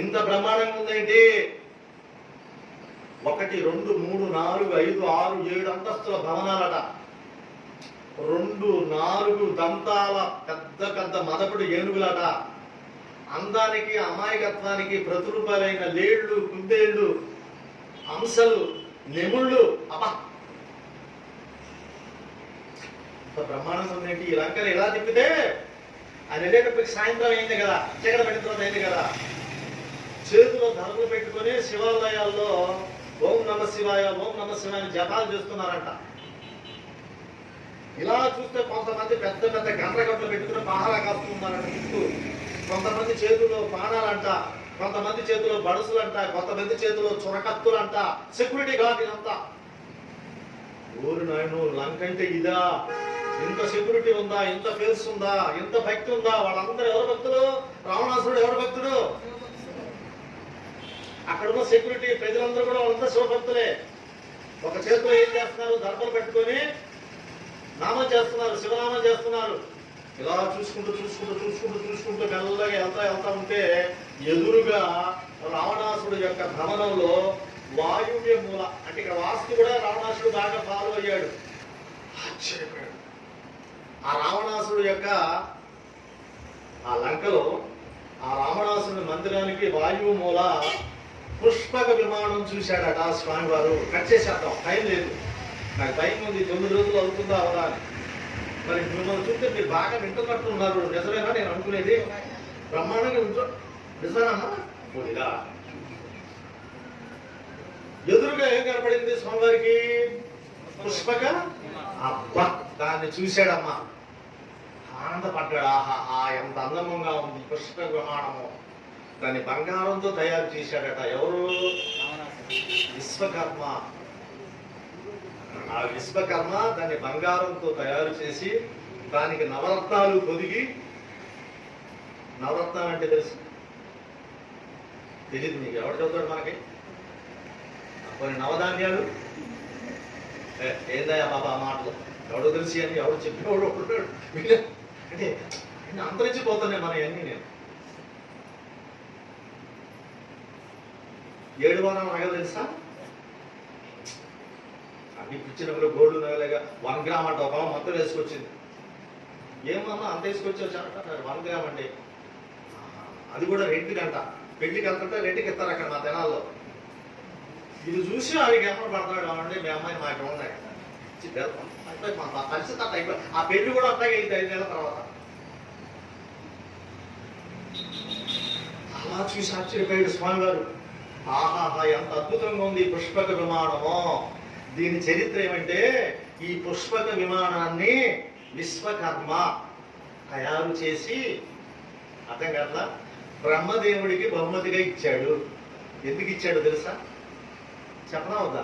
ఇంత బ్రహ్మాండంగా ఉందేంటి? 1, 2, 3, 4, 5, 6, 7 అంతస్తుల భవనాలట. 2, 4 దంతాల పెద్ద పెద్ద మదపుడు ఏనుగులట. అందానికి అమాయకత్వానికి ప్రతిరూపాలైన లేళ్లు, కుందేళ్లు, అంశలు, నెముళ్ళు. అబ్బా బ్రహ్మాండంగా ఉందేంటి ఈ లంకలు. ఎలా తిప్పితే ఆయన వెళ్ళేటప్పటికి సాయంత్రం అయింది కదా, చీకట పడిన తర్వాత అయింది కదా. చేతిలో ధరలు పెట్టుకొని శివాలయాల్లో ఓం నమ శివాయ, ఓం నమ శివాయ అని జపాలు చేస్తున్నారంట. ఇలా చూస్తే కొంతమంది పెద్ద పెద్ద గంటలు పెట్టుకుని పహారా కాస్తున్నారంట చుట్టూ. కొంతమంది చేతుల్లో బాణాలంట, కొంతమంది చేతిలో బడుసులంట, కొంతమంది చేతిలో చురకత్తులంట. సెక్యూరిటీ గార్డ్ ఇదంతా. ఊరు నాయను, లంకంటే ఇదా? ఇంత సెక్యూరిటీ ఉందా, ఇంత ఫేస్ ఉందా, ఇంత భక్తి ఉందా? వాళ్ళందరూ ఎవరు భక్తులు? రావణాసురుడు ఎవరు భక్తుడు? అక్కడున్న సెక్యూరిటీ ప్రజలందరూ కూడా వాళ్ళంతా శివభక్తులే. ఒక చేతిలో ఏం చేస్తున్నారు? దర్భలు పెట్టుకొని నామం చేస్తున్నారు, శివనామం చేస్తున్నారు. ఇలా చూసుకుంటూ చూసుకుంటూ చూసుకుంటూ చూసుకుంటూ మెల్లగా వెళ్తా ఉంటే ఎదురుగా రావణాసుడు యొక్క భవనంలో వాయువ్య మూల, అంటే ఇక్కడ వాస్తు కూడా రావణాసుడు బాగా ఫాలో అయ్యాడు. ఆశ్చర్యపోయాడు. ఆ రావణాసుడు యొక్క ఆ లంకలో ఆ రావణాసుడి మందిరానికి వాయువు మూల పుష్పక విమానం చూశాడట స్వామివారు. కట్ చేసేద్దాం, టైం లేదు, నాకు టైం ఉంది, 9 రోజులు అవుతుందా అవదా అని. మరి మిమ్మల్ని చూస్తే మీరు బాగా వింటున్నట్టు ఉన్నారు. నిజమేనా నేను అనుకునేది? బ్రహ్మాండంగా నిజమేనా? ఇలా ఎదురుగా ఏం కనపడింది స్వామివారికి? పుష్పక. అబ్బా, దాన్ని చూశాడమ్మా, ఆనందపడ్డాడు. ఆహా, ఎంత అందంగా ఉంది పుష్పక విమానము. దాన్ని బంగారంతో తయారు చేశాడట. ఎవరు? విశ్వకర్మ. ఆ విశ్వకర్మ దాన్ని బంగారంతో తయారు చేసి దానికి నవరత్నాలు పొదిగి, నవరత్నాలు అంటే తెలుసు? తెలియదు మీకు? ఎవరు చదువుతాడు మనకి? కొన్ని నవధాన్యాలు. ఏందయ్యా బాబా ఆ మాటలు? ఎవడో తెలిసి అని ఎవడు చెప్పినవాడు ఉంటాడు. అంటే అంతరించిపోతున్నాయి మన అన్నీ. నేను 7 వారాలు నగలు తెలుసా? అన్ని పిచ్చినప్పుడు గోల్డ్ నగలేగా 1 గ్రామ్ అంట. ఒక మొత్తం వేసుకొచ్చింది. ఏమన్నా అంత వేసుకొచ్చావు చాలంటారు. 1 గ్రామ్ అంటే అది కూడా రెంట్కి అంట. పెళ్లికి వెళ్తుంటే రెంట్కి ఇస్తారు అక్కడ మా తెనాల్లో. ఇది చూసి ఆడికి ఏమన్నా పడతాడు. అంటే మీ అమ్మాయి మాకు ఉన్నాయి మా పరిస్థితి అట్లా అయిపోయి ఆ పెళ్లి కూడా అట్లాగే 5 నెలల తర్వాత. అలా చూసి ఆశ్చర్యపోయాడు స్వామివారు. ఆహాహా, ఎంత అద్భుతంగా ఉంది ఈ పుష్పక విమానము. దీని చరిత్ర ఏమంటే, ఈ పుష్పక విమానాన్ని విశ్వకర్మ తయారు చేసి, అర్థం కాట్లా, బ్రహ్మదేవుడికి బహుమతిగా ఇచ్చాడు. ఎందుకు ఇచ్చాడు తెలుసా? చెప్పనా వద్దా?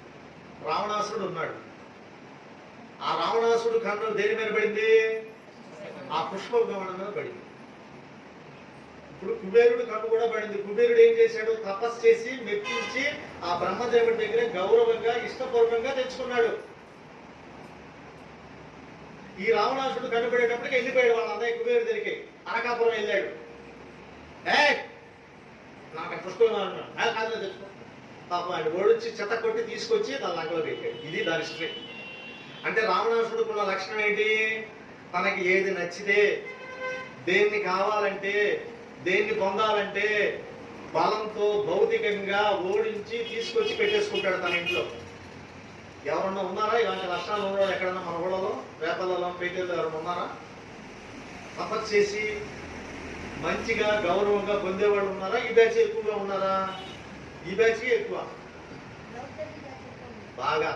రావణాసురుడు ఉన్నాడు. ఆ రావణాసురుడు కన్ను దేని మీద పడింది? ఆ పుష్ప విమానం మీద పడింది. ఇప్పుడు కుబేరుడు కన్ను కూడా పడింది. కుబేరుడు ఏం చేశాడు? తపస్సు చేసి మెప్పించి ఆ బ్రహ్మదేవుడి దగ్గర గౌరవంగా ఇష్టపూర్వకంగా తెచ్చుకున్నాడు. ఈ రావణాసుడు కనబడేటప్పటికి వెళ్ళిపోయాడు వాళ్ళ అన్నయ్య కుబేరుడి దగ్గరికి. అనకాపురం వెళ్ళాడు. నాకు పుష్పవిమానం కాదు తెచ్చుకో. పాపం ఆయన ఓడిచ్చి చెత్త కొట్టి తీసుకొచ్చి దాని లంకలో పెట్టాడు. ఇది దాని హిస్టరీ. అంటే రావణాసుడుకున్న లక్షణం ఏంటి? తనకి ఏది నచ్చితే, దేన్ని కావాలంటే, దేన్ని పొందాలంటే బలంతో భౌతికంగా ఓడించి తీసుకొచ్చి పెట్టేసుకుంటాడు తన ఇంట్లో. ఎవరన్నా ఉన్నారా ఇలాంటి లక్షణాలు ఉన్నవాళ్ళు ఎక్కడన్నా మన ఊళ్ళలో, రేపల్లలో, పేటల్లో ఎవరన్నా ఉన్నారా? తపస్సు చేసి మంచిగా గౌరవంగా పొందేవాళ్ళు ఉన్నారా? ఈ బ్యాచ్ ఎక్కువగా ఉన్నారా? ఈ బ్యాచ్ ఎక్కువ బాగా.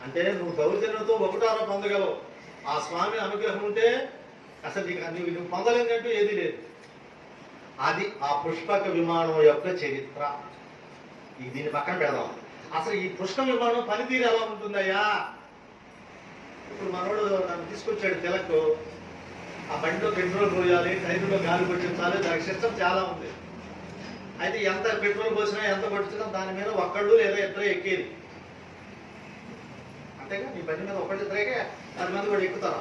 అంటే నువ్వు దౌర్జన్యంతో ఒకటారో పొందగలవు. ఆ స్వామి అనుగ్రహం ఉంటే అసలు నువ్వు పొందలేదంటూ ఏది లేదు. అది ఆ పుష్పక విమానం యొక్క చరిత్ర. దీని పక్కన పెడదాం. అసలు ఈ పుష్ప విమానం పనితీరు ఎలా ఉంటుందయ్యా? ఇప్పుడు మనోడు నన్ను తీసుకొచ్చాడు తిలక్. ఆ బండిలో పెట్రోల్ పోయాలి, టైర్లో గాలి కొట్టించాలి, దానికి సిస్టమ్ చాలా ఉంది. అయితే ఎంత పెట్రోల్ పోసినా ఎంత కొట్టించినా దాని మీద ఒక్కళ్ళు లేదా ఇద్దరే ఎక్కేది. అంతేగా నీ బండి మీద ఒకటి ఇద్దరేగా 10 మంది కూడా ఎక్కుతారా?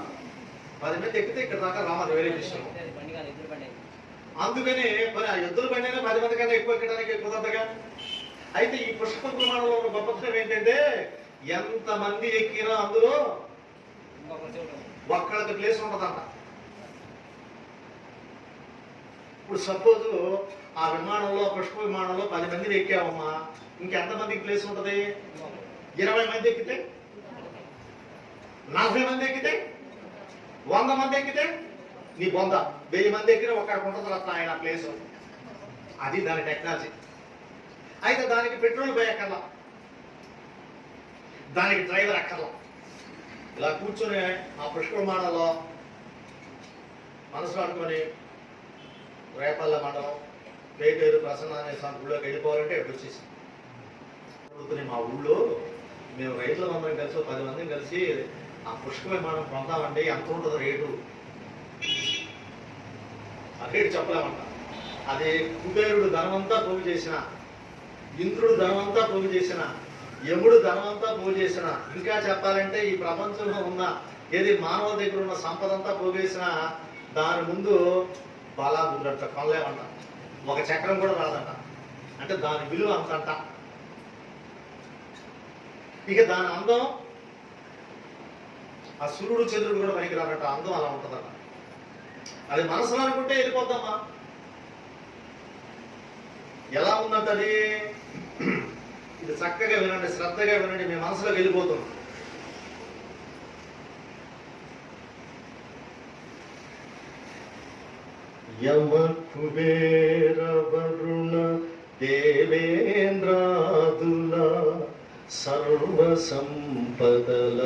10 మంది ఎక్కితే ఇక్కడ దాకా రావాలి, వేరే విషయం. అందుకని మరి ఆ ఎద్దుల బండి అయినా 10 మంది కన్నా ఎక్కువ ఎక్కడానికి కుదరదుగా. అయితే ఈ పుష్ప విమానంలో ఉన్న గొప్పతనం ఏంటంటే ఎంతమంది ఎక్కినా అందులో ఒక్కళ్ళకి ప్లేస్ ఉండదంట. ఇప్పుడు సపోజ్ ఆ విమానంలో, పుష్ప విమానంలో 10 మందిని ఎక్కావమ్మా, ఇంకెంతమందికి ప్లేస్ ఉంటుంది? 20 మంది ఎక్కితే, 40 మంది ఎక్కితే, 100 మంది ఎక్కితే నీ బొంద. 1000 మంది ఎక్కినా ఒక్కడికి ఉంటుంది రత్న ఆయన ప్లేస్. అది దాని టెక్నాలజీ. అయితే దానికి పెట్రోల్ పోయి అక్కర్లా, దానికి డ్రైవర్ అక్కర్లా. ఇలా కూర్చొని ఆ పుష్ప విమానంలో మనసు ఆడుకొని రేపల్ల మండలం పేటేరు ప్రసన్నాన్ని సంపులోకి వెళ్ళిపోవాలంటే ఎప్పుడు వచ్చేసి మా ఊళ్ళో మేము రైతుల మందరం కలిసి 10 మందిని కలిసి ఆ పుష్ప విమానం పొందామంటే ఎంత ఉంటుంది రేటు? ఆ రేటు చెప్పలేమంట. అది కుబేరుడు ధనమంతా పోగు చేసిన, ఇంద్రుడు ధనమంతా పోగు చేసిన, యముడు ధనమంతా పోగు చేసిన, ఇంకా చెప్పాలంటే ఈ ప్రపంచంలో ఉన్న ఏది మానవ దగ్గర ఉన్న సంపద అంతా పోగేసిన దాని ముందు బాలా దుర్గంట కొనలేమంట. ఒక చక్రం కూడా రాదంట. అంటే దాని విలువ అంతంట. ఇక దాని అందం ఆ సూర్యుడు చంద్రుడు కూడా పనికి రానట్ట అందం అలా ఉంటుందట. అది మనసులో అనుకుంటే వెళ్ళిపోతామా? ఎలా ఉందంట అది? ఇది చక్కగా వినండి, శ్రద్ధగా వినండి, మీ మనసులోకి వెళ్ళిపోతుంది. యమ కుబేర వరుణ దేవేంద్రాదుల సర్వ సంపదల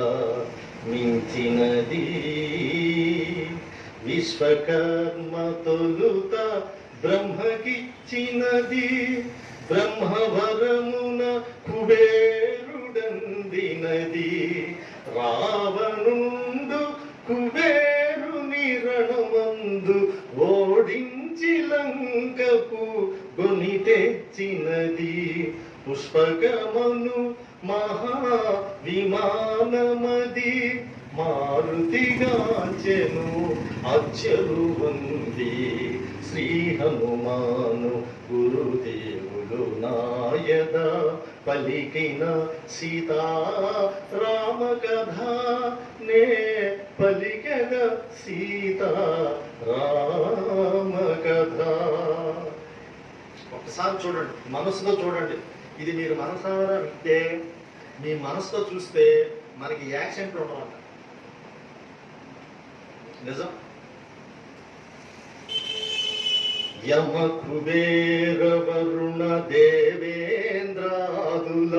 మించినది విశ్వకర్మ తొలుత బ్రహ్మకిచ్చినది బ్రహ్మవరమున కుబేరుడందినది రావణుండు కుబేరుని రణమందు ఓడించి లంకకు గొని తెచ్చినది పుష్పకమను మహావిమానమది మారుతిగాంచెను అచ్చరువంది శ్రీ హనుమాను గురుదేవులు నాయద పలికిన సీతారామ కథ నే పలికద సీతారామ కథ. ఒకసారి చూడండి, మనసులో చూడండి. ఇది మీరు మనసారా వింటే, మీ మనసుతో చూస్తే మనకి యాక్సిడెంట్లు ఉండవంట. నిజం. యమ కుబేర వరుణ దేవేంద్రాదుల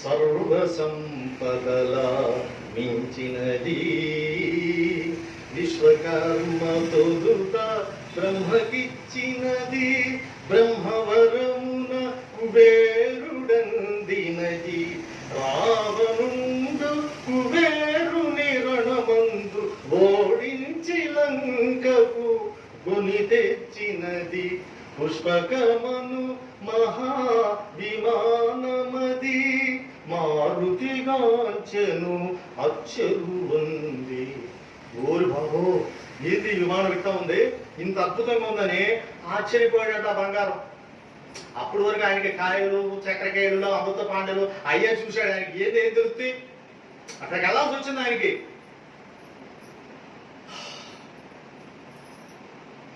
సర్వ సంపదల మించినది విశ్వకర్మ తొలుత బ్రహ్మకిచ్చినది బ్రహ్మవరమున కుబేరుడందినది రావణుండు కుబేరుని రణమందు ఓడించి లంకకు గుని తెచ్చినది పుష్పకమను మహావిమానమది మారుతిగాంచెను అచ్చరువంది. ఓరి బాబు, ఏంది విమానం ఇట్లా ఉంది, ఇంత అద్భుతంగా ఉందని ఆశ్చర్యపోయాడట బంగారం. అప్పటి వరకు ఆయనకి కాయలు చక్రకాయలు అమృత పాండలు అయ్యా చూశాడు. ఆయనకి ఏం తెలుస్తుంది, అక్కడికి వెళ్ళాల్సి వచ్చింది ఆయనకి.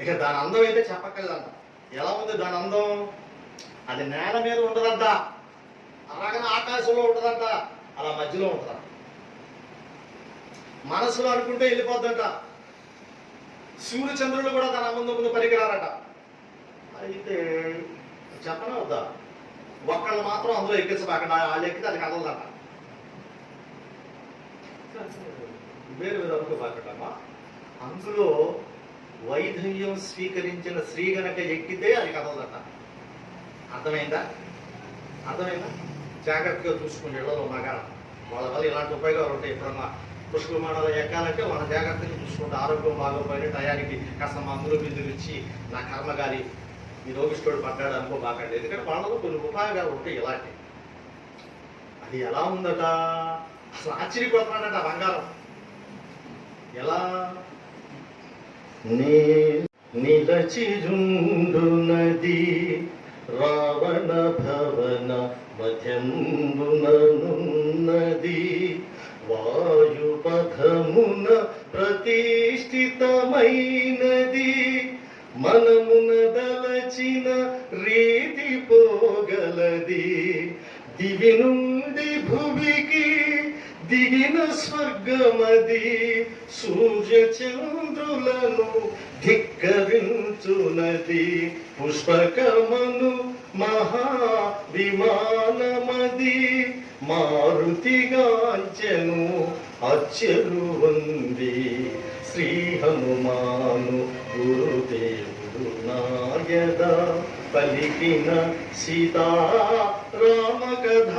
ఇక దాని అందం అయితే చెప్పక్కర్లేదంట. ఎలా ఉంది దాని అందం? అది నేల మీద ఉండదంట, అలాగనే ఆకాశంలో ఉంటుందంట, అలా మధ్యలో ఉంటుందంట. మనసులో అనుకుంటే వెళ్ళిపోద్దంట. సూర్యచంద్రులు కూడా తన ముందు పనికిరారట. అయితే చెప్పనా వద్దా? ఒక్కళ్ళు మాత్రం అందులో ఎక్కించబాకండి, వాళ్ళు ఎక్కితే అది కదలదంట. వేరు వేరు అనుకోబాకటమ్మా. అందులో వైధవ్యం స్వీకరించిన స్త్రీ గనక ఎక్కితే అది కదలదట. అర్థమైందా? జాగ్రత్తగా చూసుకుని ఇళ్లలో మగ వాళ్ళ వల్ల ఇలాంటి ఉపయోగాలు ఉంటాయి. ఎప్పుడన్నా పుష్ప విమానాలు ఎక్కాలంటే వాళ్ళ జాగ్రత్తగా చూసుకుంటే ఆరోగ్యం బాగోపోయిన టయానికి కాస్త మందులు బిందులు ఇచ్చి నా కర్మగారి ఈ రోగిష్ఠుడు పడ్డాడు అనుకోబాకండి. ఎందుకంటే వాళ్ళలో కొన్ని ఉపయోగాలు ఉంటాయి ఇలాంటి. అది ఎలా ఉందట, అసలు ఆశ్చర్యపోతున్నాడట బంగారం. ఎలా నిలచిరుండునది రావణ భవన మధ్యంబుననున్నది వాయుపథమున ప్రతిష్ఠితమైనది మనమున దలచిన రీతి పోగలది దివి నుండి భువికి దిగిన స్వర్గమది సూర్య చంద్రులను ధిక్కరించునది పుష్పకమను మహావిమానమది మారుతిగాంచెను అచ్చరువంది శ్రీ హనుమాను గురుదేవుడు నాయద పలికిన సీతారామ కథ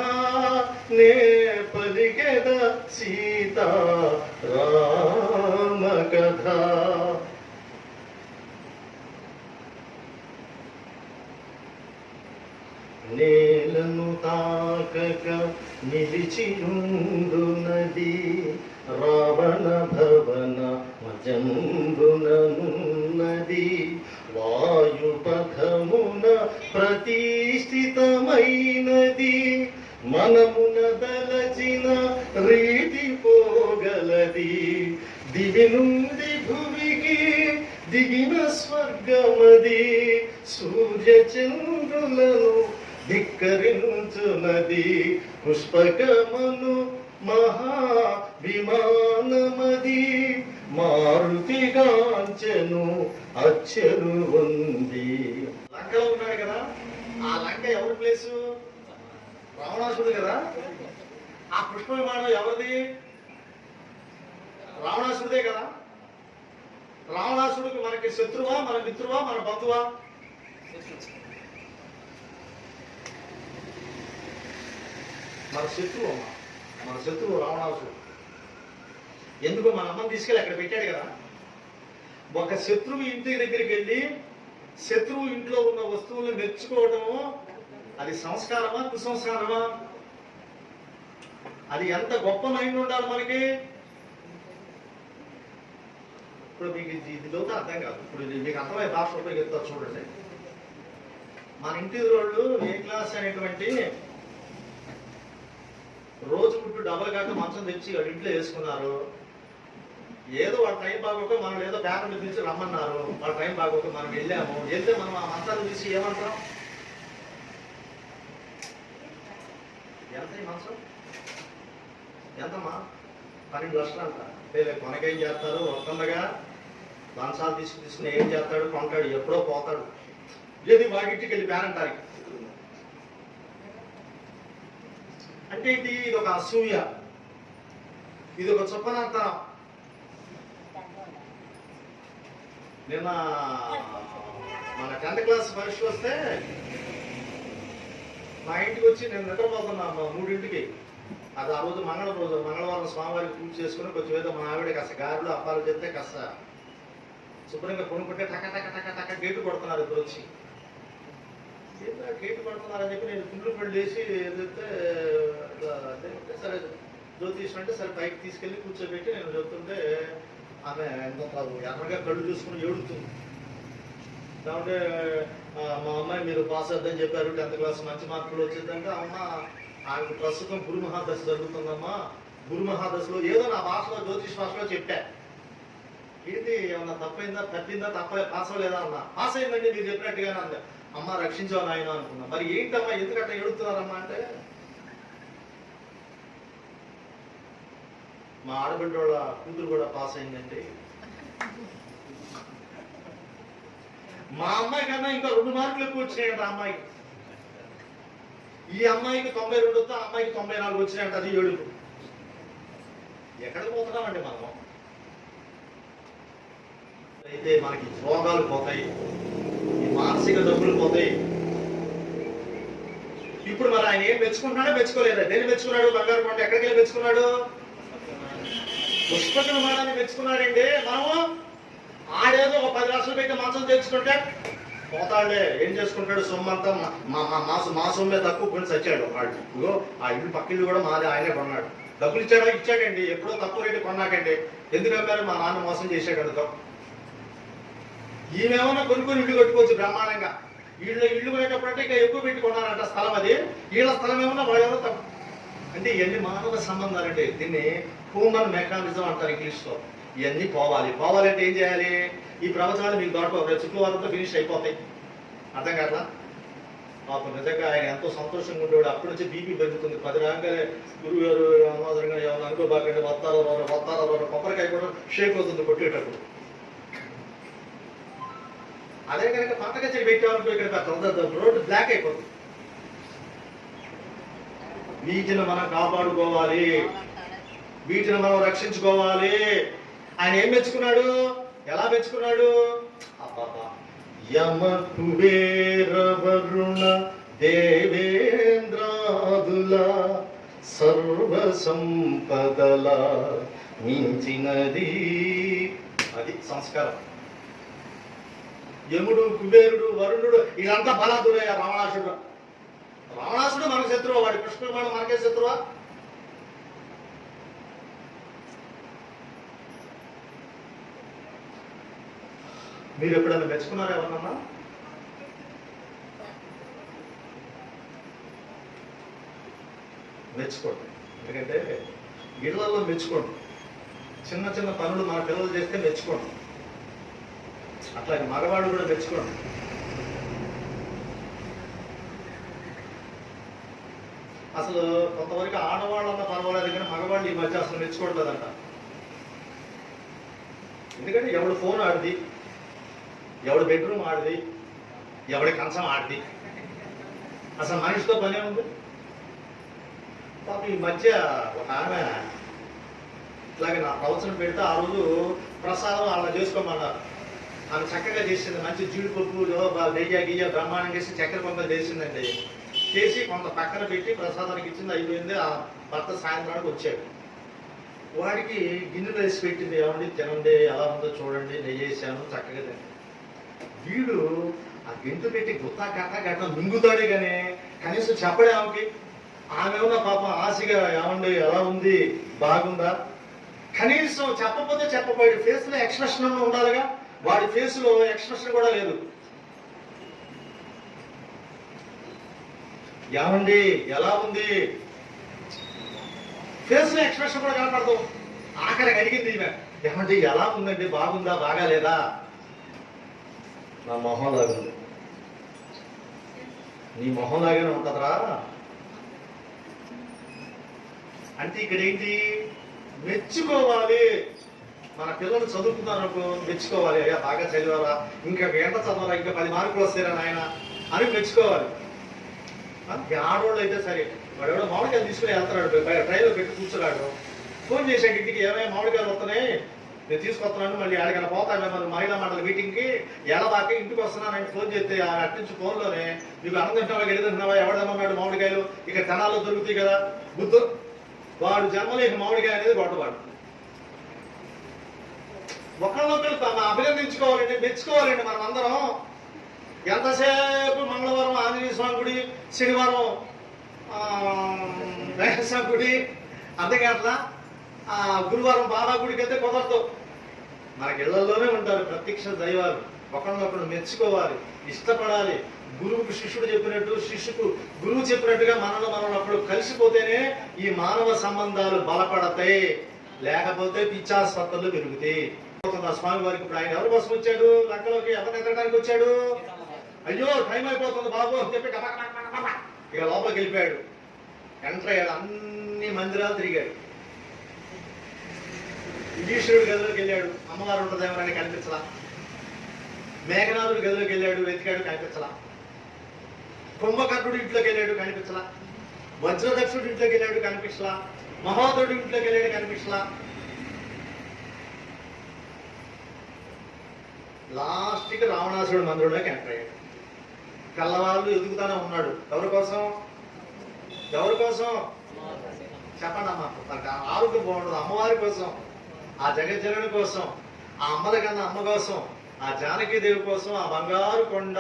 నే పలికెద సీతారామ కథ. నేలను తాకక నిలిచియుండునది రావణ భవన మజంబుననున్నది వాయుపథమున ప్రతిష్ఠితమైనది మనమున దలచిన రీతి పోగలది దివి నుండి భువికి దిగిన స్వర్గమది సూర్య చంద్రులను ధిక్కరించునది పుష్పకమను మహాభిమానమది మారుతిగాంచెను అచ్చరు ఉంది. లంకలో ఉన్నాడు కదా, ఆ లంక ఎవరి ప్లేసు? రావణాసుడు కదా. ఆ పుష్ప విమానం ఎవరిది? రావణాసుడిదే కదా. రావణాసుడికి మనకి శత్రువా, మన మిత్రువా, మన బంధువా? మన శత్రువు అమ్మ, మన శత్రువు రావణాసుడు. ఎందుకు? మన అమ్మని తీసుకెళ్ళి అక్కడ పెట్టాడు కదా. ఒక శత్రువు ఇంటి దగ్గరికి వెళ్ళి శత్రువు ఇంట్లో ఉన్న వస్తువులను మెచ్చుకోవడము అది సంస్కారమా, కుసంస్కారమా? అది ఎంత గొప్ప మైండ్ ఉండాలి మనకి. ఇప్పుడు మీకు ఇది లోతు అర్థం కాదు. ఇప్పుడు మీకు అర్థమయ్యే భాష ఉపయోగిస్తారు చూడండి. మన ఇంటి వాళ్ళు ఏ క్లాస్ అనేటువంటి రోజు పుట్టు డబల్ కాక మంచం తెచ్చి వాళ్ళ ఇంట్లో వేసుకున్నారు. ఏదో వాళ్ళ టైం బాగోక మనం ఏదో పేపర్ మీద తీసి రమ్మన్నారు. వాళ్ళ టైం బాగోక మనం వెళ్ళాము. వెళ్తే మనం ఆ మంచాలు తీసి ఏమంటాం? ఎంత ఈ మంచం? ఎంతమ్మా? 12 లక్షలు అంట. కొనకేం చేస్తారు? ఒక్కందగా మంచాలు తీసుకుని ఏం చేస్తాడు? కొంటాడు, ఎప్పుడో పోతాడు. ఏది వాకింటికి వెళ్ళి పేరంటానికి అంటే ఇది ఒక అసూయ, ఇది ఒక చొప్పనంతరం. నిన్న మన 10th క్లాస్ పరీక్ష వస్తే మా ఇంటికి వచ్చి నేను నిద్రపోతున్నా 3ంటికి. అది ఆ రోజు మంగళవారం స్వామివారికి పూజ చేసుకుని కొంచెం ఏదో మా ఆవిడ కాస్త గారెలు అప్పాలు చెప్తే కాస్త శుభ్రంగా కొనుక్కుంటే టక టక టక టక గేటు కొడుతున్నారు. ఇప్పుడు వచ్చి గేటు కొడుతున్నారని చెప్పి నేను కుండ్లు పళ్ళు వేసి చెప్తే సరే జ్యోతిష్ అంటే సరే పైకి తీసుకెళ్ళి కూర్చోబెట్టి నేను చెప్తుంటే ఆమె ఎర్రగా కళ్ళు చూసుకుని ఏడుతుంది. కాబట్టి మా అమ్మాయి మీరు పాస్ అవుద్దని చెప్పారు, 10th క్లాస్ మంచి మార్కులు వచ్చిందంటే అమ్మ ఆమెకు ప్రస్తుతం గురు మహాదశ జరుగుతుందమ్మా. గురు మహాదశలో ఏదో నా భాషలో జ్యోతిష్ భాషలో చెప్పా. ఏంటి ఏమన్నా తప్పిందా పాస్ అవ్వలేదా అన్నా. పాస్ అయిందండి మీరు చెప్పినట్టుగానే అంది. అమ్మ రక్షించావు నాయన అనుకున్నా. మరి ఏంటమ్మా ఎందుకంటే ఏడుతున్నారమ్మా అంటే మా ఆడబిడ్డ వాళ్ళ కూతురు కూడా పాస్ అయిందండి. మా అమ్మాయి కన్నా ఇంకా 2 మార్కులు ఎక్కువ వచ్చినాయంట ఆ అమ్మాయికి. ఈ అమ్మాయికి 92 వస్తే ఆ అమ్మాయికి 94 వచ్చినాయంట. అది ఏడుపు. ఎక్కడికి పోతున్నామండి మనం? అయితే మనకి రోగాలు పోతాయి, ఈ మానసిక డబ్బులు పోతాయి. ఇప్పుడు మరి ఆయన ఏం మెచ్చుకుంటున్నాడో మెచ్చుకోలేదా? దేన్ని మెచ్చుకున్నాడు? బంగారు కొండ ఎక్కడికి వెళ్ళి మెచ్చుకున్నాడు? పుష్పక విమానాన్ని మెచ్చుకున్నాడండి. మనము ఆడేదో ఒక 10 లక్షలు పెట్టి మంచం తెచ్చుకుంటే పోతాడే ఏం చేసుకుంటాడు? సొమ్మంతా మా సొమ్మే తక్కువ కొని చచ్చాడు వాడు. ఇగో ఆ ఇల్లు పక్క ఇల్లు కూడా మాది, ఆయనే కొన్నాడు. డబ్బులు ఇచ్చాడండి. ఎప్పుడో తక్కువ రేటు కొన్నాకండి. ఎందుకు అమ్మారు? మా నాన్న మోసం చేశాడు అనుకో. ఈమెమన్నా కొనుక్కొని ఇల్లు కట్టుకోవచ్చు బ్రహ్మాండంగా. ఇల్లు కొనేటప్పుడు అంటే ఇంకా ఎక్కువ పెట్టి కొన్నారంట స్థలం. అది వీళ్ళ స్థలం ఏమన్నా వాడేమో తప్పు. అంటే ఇవన్నీ మానవ సంబంధాలంటే దీన్ని హ్యూమన్ మెకానిజం అంటారు ఇంగ్లీష్లో. ఇవన్నీ పోవాలంటే ఏం చేయాలి? ఈ ప్రవచనాలు మీకు దొరకవు. శుక్రవారంతో ఫినిష్ అయిపోతాయి. అర్థం కాదా? పాపం నిజంగా ఆయన ఎంతో సంతోషంగా ఉండేవాడు. అప్పటి నుంచి బీపీ పెరుగుతుంది. 10 రాగానే గురువు గారు అనవసరంగా ఏమన్నా అనుకోబాకండి, వస్తారో కొబ్బరికాయ కూడా షేక్ అవుతుంది కొట్టేటప్పుడు. అదే కనుక పంట కచేరి పెట్టేవాళ్ళు ఇక్కడ రోడ్డు బ్లాక్ అయిపోతుంది. వీటిని మనం కాపాడుకోవాలి, వీటిని మనం రక్షించుకోవాలి. ఆయన ఏం మెచ్చుకున్నాడు? ఎలా మెచ్చుకున్నాడు? యమ కుబేర వరుణ దేవేంద్రాదుల సర్వ సంపదల మించినది. అది సంస్కారం. యముడు, కుబేరుడు, వరుణుడు ఇదంతా బలాదురయ్య. రావణాసుడు మనకు శత్రువా? వాడి కృష్ణుడు మనకే శత్రువా? మీరు ఎప్పుడైనా మెచ్చుకున్నారా ఎవరన్నా? మెచ్చుకోండి. ఎందుకంటే ఇళ్లలో మెచ్చుకోండి. చిన్న చిన్న పనులు మన పిల్లలు చేస్తే మెచ్చుకోండి. అట్లాగే మగవాళ్ళు కూడా మెచ్చుకోండి. అసలు కొంతవరకు ఆడవాళ్ళన్నా పర్వాలేదు కానీ మగవాళ్ళు ఈ మధ్య అసలు మెచ్చుకోవట్లేదంట. ఎందుకంటే ఎవడు ఫోన్ ఆడిది, ఎవడు బెడ్రూమ్ ఆడిది, ఎవడి కంచం ఆడిది, అసలు మనిషితో పనే ఉంది. పాప ఈ మధ్య ఒక ఆమె ఇట్లాగే నా ప్రవచనం పెడితే ఆ రోజు ప్రసాదం అలా చేసుకోమన్నారు. ఆమె చక్కగా చేసింది, మంచి జీడిపప్పు నెయ్యి గియ్య బ్రహ్మాండం చేసి చక్కెర పొంగల్ చేసిందండి. చేసి కొంత పక్కన పెట్టి ప్రసాదానికి ఇచ్చింది, అయిపోయింది. ఆ భర్త సాయంత్రానికి వచ్చాడు. వాడికి గిన్నెలు వేసి పెట్టింది, ఏమండి తినండి, ఎలా ఉందో చూడండి, నెయ్యి వేసాను చక్కగా తింది. వీడు ఆ గింటు పెట్టి గుత్తా గట్ట మింగుతాడే కానీ కనీసం చెప్పడే ఆమెకి. ఆమె ఉన్న పాపం ఆశగా ఏమండి ఎలా ఉంది, బాగుందా, కనీసం చెప్పకపోతే చెప్పబోయి ఫేస్ లో ఎక్స్ప్రెషన్ ఉండాలిగా. వాడి ఫేస్ లో ఎక్స్ప్రెషన్ కూడా లేదు. ఏమండి ఎలా ఉంది, ఫేస్ లో ఎక్స్ప్రెషన్ కూడా కనపడదు. ఆఖరికి అడిగింది ఈమె, ఏమండి ఎలా ఉందండి, బాగుందా, బాగాలేదా, నా మొహం లాగుంది. నీ మొహం లాగానే ఉంటుందిరా అంటే ఇక్కడ ఏంటి, మెచ్చుకోవాలి. మన పిల్లలు చదువుకున్నారనుకో మెచ్చుకోవాలి, అయ్యా బాగా చదివారా, ఇంకా ఎంత చదవరా, ఇంకా 10 మార్కులు వస్తారా నాయన అని మెచ్చుకోవాలి. ఆడవాళ్ళు అయితే సరే, వాడు ఎవడో మామిడికాయలు తీసుకుని వెళ్తున్నాడు, ట్రైన్లో పెట్టి కూర్చున్నాడు. ఫోన్ చేశాడు ఇంటికి, ఏమైనా మామిడికాయలు వస్తున్నాయి, నేను తీసుకొస్తున్నాను, మళ్ళీ ఆడికైనా పోతాను మరి మహిళా మండలి మీటింగ్కి ఎలాదాకా ఇంటికి వస్తున్నాను ఫోన్ చేస్తే అట్టించి ఫోన్లోనే నీకు అన్నం తింటున్నావా, గడి తింటున్నావా, ఎవడమ్మన్నాడు మామిడికాయలు, ఇక తెనాల్లో దొరుకుతాయి కదా, బుద్ధు. వాడు జన్మలో ఇక మామిడికాయ అనేది గొడవవాడు. ఒకళ్ళొకళ్ళు అభినందించుకోవాలండి, మెచ్చుకోవాలండి. మనం అందరం ఎంతసేపు మంగళవారం ఆంజనేయ స్వామి గుడి, శనివారం వెంకటేశ్వర గుడి, అంతేగా అట్లా గురువారం బాబా గుడికి అయితే కుదరదు. మనకి ఇళ్లలోనే ఉంటారు ప్రత్యక్ష దైవాలు. ఒకళ్ళొకళ్ళు మెచ్చుకోవాలి, ఇష్టపడాలి. గురువుకు శిష్యుడు చెప్పినట్టు, శిష్యుకు గురువు చెప్పినట్టుగా మనలో మనం అప్పుడు కలిసిపోతేనే ఈ మానవ సంబంధాలు బలపడతాయి. లేకపోతే పిచ్చాస్పత్రులు పెరుగుతాయి. స్వామి వారికి ఇప్పుడు ఆయన ఎవరి కోసం వచ్చాడు, లంకలోకి ఎవరిని ఎత్తడానికి వచ్చాడు. అయ్యో టైం అయిపోతుంది బాబు అని చెప్పి ఇక లోపలికి వెళ్ళిపోయాడు. ఎంటర్ అయ్యాడు, అన్ని మందిరాలు తిరిగాడు. విజీశ్వరుడు గదిలోకి వెళ్ళాడు, అమ్మవారు ఉంటుందేమని కనిపించలా. మేఘనాథుడు గదిలోకి వెళ్ళాడు, వెతికాడు, కనిపించలా. కుంభకర్ణుడు ఇంట్లోకి వెళ్ళాడు, కనిపించలా. వజ్రదక్షుడు ఇంట్లోకి వెళ్ళాడు, కనిపించలా. మహోదరుడు ఇంట్లోకి వెళ్ళాడు, కనిపించలా. లాస్ట్కి రావణాసురుడు మందిరంలోకి ఎంటర్ అయ్యాడు. కళ్ళవాళ్ళు ఎదుగుతానే ఉన్నాడు. ఎవరి కోసం, ఎవరి కోసం చెప్పండి అమ్మా. ఆరోగ్యం బాగుండదు, అమ్మవారి కోసం, ఆ జగజ్జనని కోసం, ఆ అమ్మల కన్నా అమ్మ కోసం, ఆ జానకీదేవి కోసం, ఆ బంగారు కొండ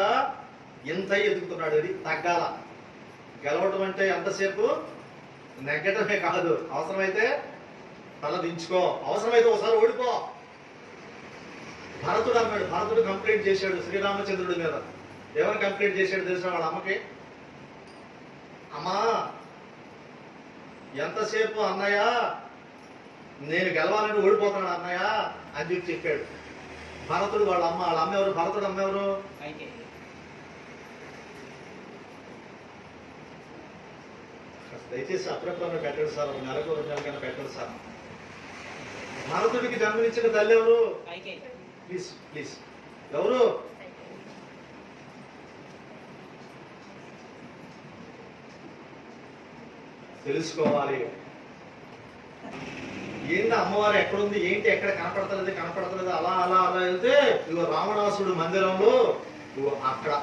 ఎంత ఎదుగుతున్నాడు. అది తగ్గాల. గెలవటం అంటే ఎంతసేపు నెగ్గటమే కాదు, అవసరమైతే తల దించుకో, అవసరమైతే ఒకసారి ఓడిపో. భరతుడు అన్నాడు, భరతుడు కంప్లైంట్ చేశాడు శ్రీరామచంద్రుడి మీద. ఎవరు కంప్లైంట్ చేశాడు తెలిసిన వాళ్ళ అమ్మకి, అమ్మా ఎంతసేపు అన్నయ్య నేను గెలవాలని ఓడిపోతున్నాడు అన్నయ్య అని చెప్పాడు. భరతుడు వాళ్ళ అమ్మ ఎవరు, భరతుడు అమ్మ ఎవరు, దయచేసి అప్పుడప్పుడు పెట్టండి సార్, ఒక నెలకు 2 నెలలకైనా పెట్టండి సార్. భరతుడికి జన్మనిచ్చిన తల్లి ఎవరు, ప్లీజ్ ప్లీజ్ ఎవరు, తెలుసుకోవాలి. ఏంటి అమ్మవారు ఎక్కడుంది, ఏంటి ఎక్కడ కనపడతలేదు అలా అలా అలా వెళ్తే ఇగో రావణాసుడు మందిరంలో అక్కడ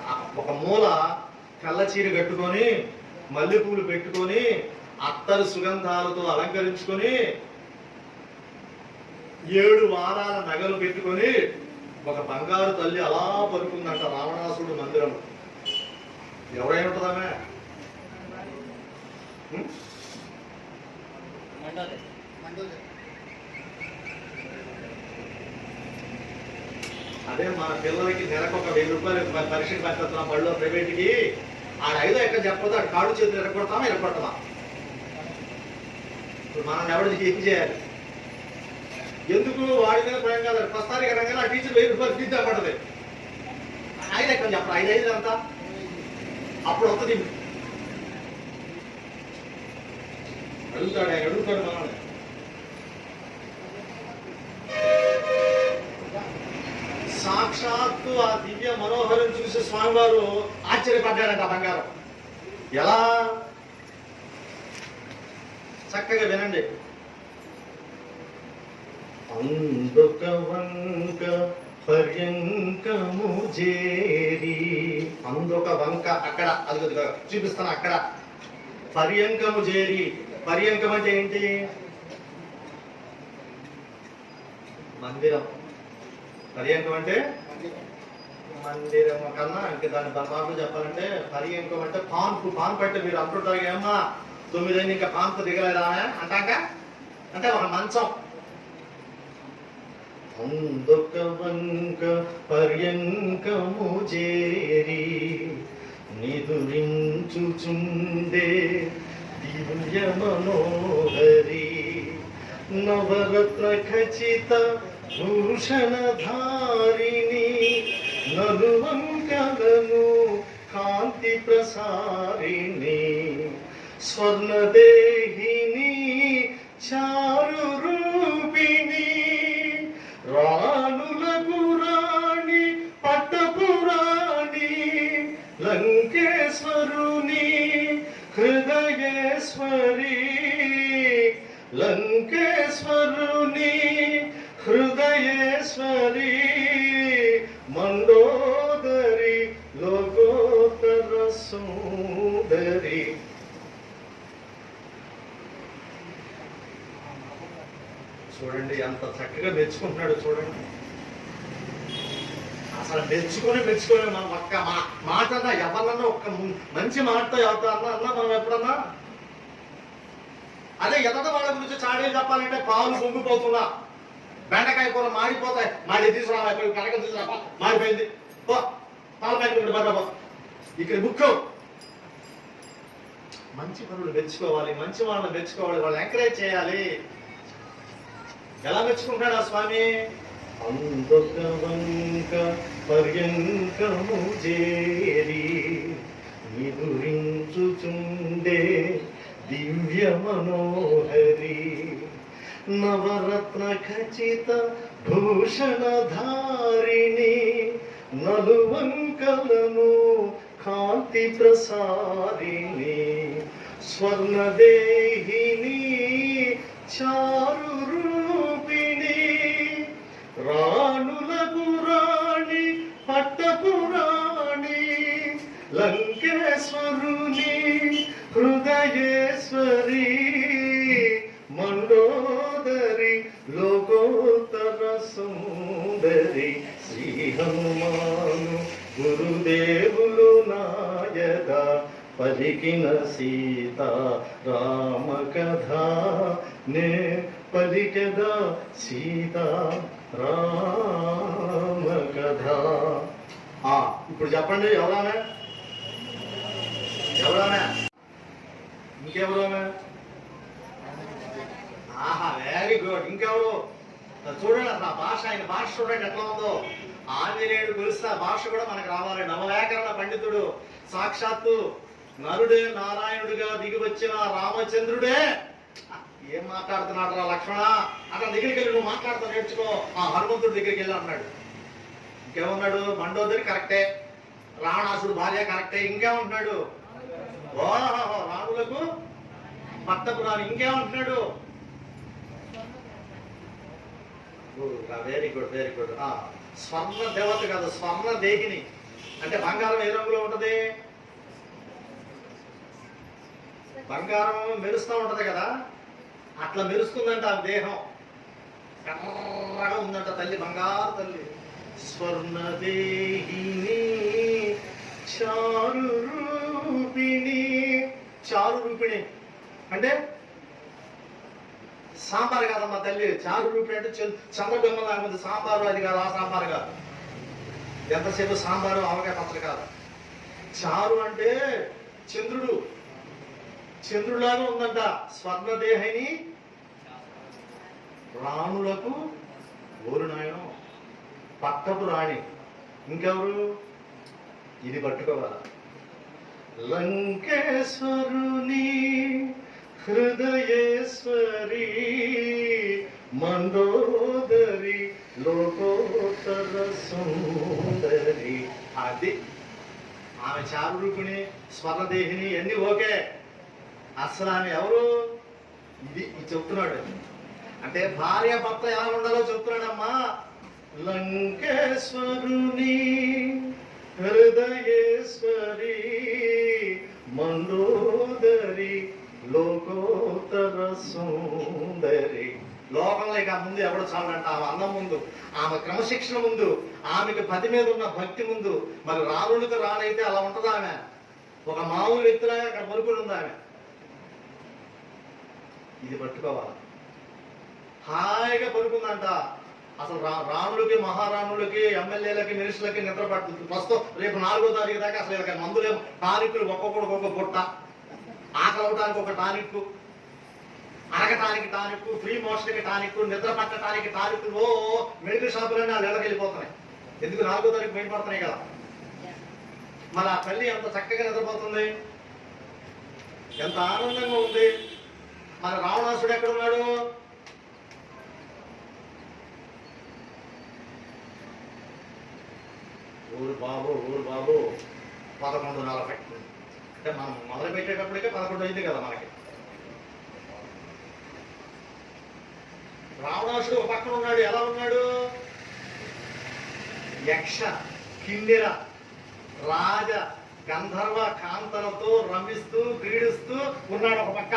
ఒక మూల కళ్ళ చీర కట్టుకొని, మల్లెపూలు పెట్టుకొని, అత్తరు సుగంధాలతో అలంకరించుకొని, 7 వారాల నగలు పెట్టుకొని ఒక బంగారు తల్లి అలా పలుకుందంట రావణాసుడు మందిరం. ఎవరైనా ఉంటుందామే, అదే మన పిల్లలకి నెలకు ఒక 1000 రూపాయలు పరీక్షకు పంపిస్తున్నాం బడిలో ప్రైవేట్కి. ఆడ 5 ఎక్కడ చెప్పకపోతే ఆడు కాడు చేతులు ఎరగొడతామా ఎరగొడతామా. ఇప్పుడు మనం ఎవరు ఏం చేయాలి, ఎందుకు వాడి మీద భయం కాదు. ప్రస్తుతానికి అనగానే ఆ టీచర్ 1000 రూపాయలు ఫీజు పడుతుంది. ఆయన ఎక్కడ చెప్పరు, 5 ఎంత అప్పుడు వస్తుంది. అడుగుతాడు మనల్ని. సాక్షాత్తు ఆ దివ్య మనోహరం చూసి స్వామివారు ఆశ్చర్యపడ్డాడంట. బంగారం ఎలా? చక్కగా వినండి. అందుక వంక పర్యంకము చేరి, అందుక వంక అక్కడ, అది చూపిస్తాను అక్కడ. పర్యంకము చేరి, పర్యంకం అంటే ఏంటి? మందిరం. పర్యంకం అంటే మందిరం కన్నా ఇంకా దాని బాబు చెప్పాలంటే పర్యంకం అంటే పాన్పు. పాన్పు అంటే మీరు అంటుంటారు ఏమ్మా 9 అయింది ఇంకా పాన్పు దిగలేదా అంటాక, అంటే ఒక మంచం. అందుక వంక పర్యంకము చేరి నిదురించుచుండే దివ్య మనోహరి నవరత్న ఖచిత భూషణధారిణి నలువంకలను కాంతి ప్రసారిణి స్వర్ణదేహిని చారు రూపిణి రాణులకు రాణి పట్టపురాణి లంకేశ్వరుని హృదయేశ్వరి లంకేశ్వరుని హృదయేశ్వరి మండోదరి లోకోత్తర సుందరి. చూడండి ఎంత చక్కగా మెచ్చుకుంటున్నాడు. చూడండి అసలు మెచ్చుకొని మనం ఒక్క మాట అన్నా ఎవరన్నా ఒక్క మంచి మాటతో ఎవరితో అన్నా మనం ఎప్పుడన్నా అదే ఎదట వాళ్ళ గురించి చాడీలు చెప్పాలంటే పాలు పొంగిపోతున్నా, బెండకాయ కూర మాడిపోతాయి, మాడి తీసుకురా కనక తీసుకురా మాడిపోయింది పాల ప్యాకెట్ బాబా ఇక్కడ బుక్. మంచి పనులు మెచ్చుకోవాలి, మంచి వాళ్ళని మెచ్చుకోవాలి, వాళ్ళని ఎంకరేజ్ చేయాలి. ఎలా మెచ్చుకుంటాడు ఆ స్వామి? అందుక వంక పర్యంకము చేరి నిదురించుచుండే దివ్య మనోహరి నవరత్న ఖచిత భూషణధారిణి నలువంకలను కాంతి ప్రసారిణి స్వర్ణదేహిని చారు రూపిణి రాణులకు రాణి పట్టపురాణి లంకేశ్వరుని హృదయేశ్వరి మండోదరి లోకోత్తర సుందరి. శ్రీ హనుమాను గురుదేవులు నాయక పలికిన సీత రామ కథ నే పలికద సీత రామ కథ. ఇప్పుడు చెప్పండి ఎవరామే? ఇంకెవరామే? ఆహా వెరీ గుడ్. ఇంకెవరు? చూడండి అసలు ఆ భాష, ఆయన భాష చూడండి ఎట్లా ఉందో. ఆంజనేయుడు గురిస్తే ఆ భాష కూడా మనకు రావాలి. నవవ్యాకరణ పండితుడు, సాక్షాత్తు నరుడే నారాయణుడిగా దిగి వచ్చిన రామచంద్రుడే ఏం మాట్లాడుతున్నాడు రా లక్ష్మణ, అట్లా దగ్గరికి వెళ్ళి నువ్వు మాట్లాడుతూ నేర్చుకో. ఆ హనుమంతుడి దగ్గరికి వెళ్ళి అన్నాడు. ఇంకేమన్నాడు? మండోదరి కరెక్టే, రావణాసుడు భార్య కరెక్టే. ఇంకేమంటున్నాడు? ఓహో రాములకు పట్టపురాణి. ఇంకేమంటున్నాడు? Very good very good. స్వర్ణ దేవత కాదు, స్వర్ణ దేహిని. అంటే బంగారం ఏ రంగులో ఉంటది? బంగారం మెరుస్తూ ఉంటది కదా, అట్లా మెరుస్తుందంట ఆ దేహం. కర్రగా ఉందంట తల్లి, బంగారు తల్లి. స్వర్ణదేహిని చారు రూపిణి. చారు రూపిణి అంటే సాంబార్ కాదమ్మా తల్లి. చారు రూపిణి అంటే చంద్రబింబం లాగా సాంబారు, అది కాదు. ఆ సాంబార్ కాదు, ఎంతసేపు సాంబారు ఆవకాయ పచ్చడి కాదు. చారు అంటే చంద్రుడు, చంద్రులాగా ఉందంట. స్వర్ణదేహిని రాణులకు ఓరు నాయనం పట్టపు రాణి. ఇంకెవరు? ఇది పట్టుకోవాలా. లంకేశ్వరుని హృదయేశ్వరి మండోదరి లోకోత్తర సుందరి. అది ఆమె చారురూపిణి స్వర్ణదేహిని అన్ని ఓకే. అసలు ఆమె ఎవరు? ఇది చెప్తున్నాడు. అంటే భార్య భర్త ఎలా ఉండాలో చెప్తున్నాడమ్మా. లంకేశ్వరుని హృదయేశ్వరి మండోదరి లోకోత్తర సుందరి. లోకంలో ఇక ముందు ఎవడు చాలంట. ఆమె అన్నం ముందు, ఆమె క్రమశిక్షణ ముందు, ఆమెకు పది మీద ఉన్న భక్తి ముందు, మరి రానుడికి రానైతే అలా ఉంటది ఆమె. ఒక మామూలు వ్యక్తిలాగా అక్కడ పలుకుని ఉంది ఆమె. ఇది పట్టుకోవాలి. హాయిగా పలుకుందంట. అసలు రాణులకి మహారాణులకి ఎమ్మెల్యేలకి మినిస్టర్లకి నిద్ర పడుతుంది. ప్రస్తుతం రేపు 4వ తారీఖు దాకా అసలు ఇలా మందులేమో టానిక్లు ఒక్కొక్కడికి ఒక బుట్ట, ఆకలి అవటానికి ఒక టానిక్, అరగటానికి టానిక్, ఫ్రీ మోషన్కి టానిక్, నిద్ర పట్టడానికి టానిక్. ఓ మెడికల్ షాపులన్నీ వాళ్ళు ఎళ్ళకి వెళ్ళిపోతున్నాయి. ఎందుకు 4వ తారీఖు బయటపడుతున్నాయి కదా. మరి ఆ తల్లి ఎంత చక్కగా నిద్రపోతుంది, ఎంత ఆనందంగా ఉంది. మరి రావణాసుడు ఎక్కడున్నాడు? ఊరు బాబు 11:40. అంటే మనం మొదలు పెట్టేటప్పటికే 11 అయింది కదా మనకి. రావణాసుడు ఒక పక్కన ఉన్నాడు. ఎలా ఉన్నాడు? యక్ష కిన్నెర రాజ గంధర్వ కాంతలతో రమిస్తూ క్రీడిస్తూ ఉన్నాడు ఒక పక్క.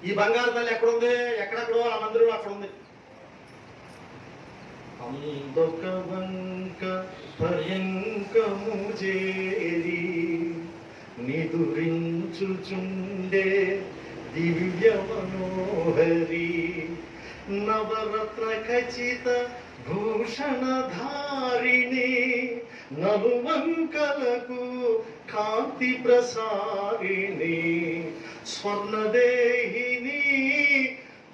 ఈ బంగారు తల్లి ఎక్కడుంది? ఎక్కడెక్కడో ఆ మందిరం అక్కడ ఉంది. అందొక వంక పర్యంకము చేరి నిదురించుచుండే దివ్య మనోహరి నవరత్న ఖచిత భూషణధారిణి నలువంకలకు కాంతి ప్రసారిణి స్వర్ణదేహిని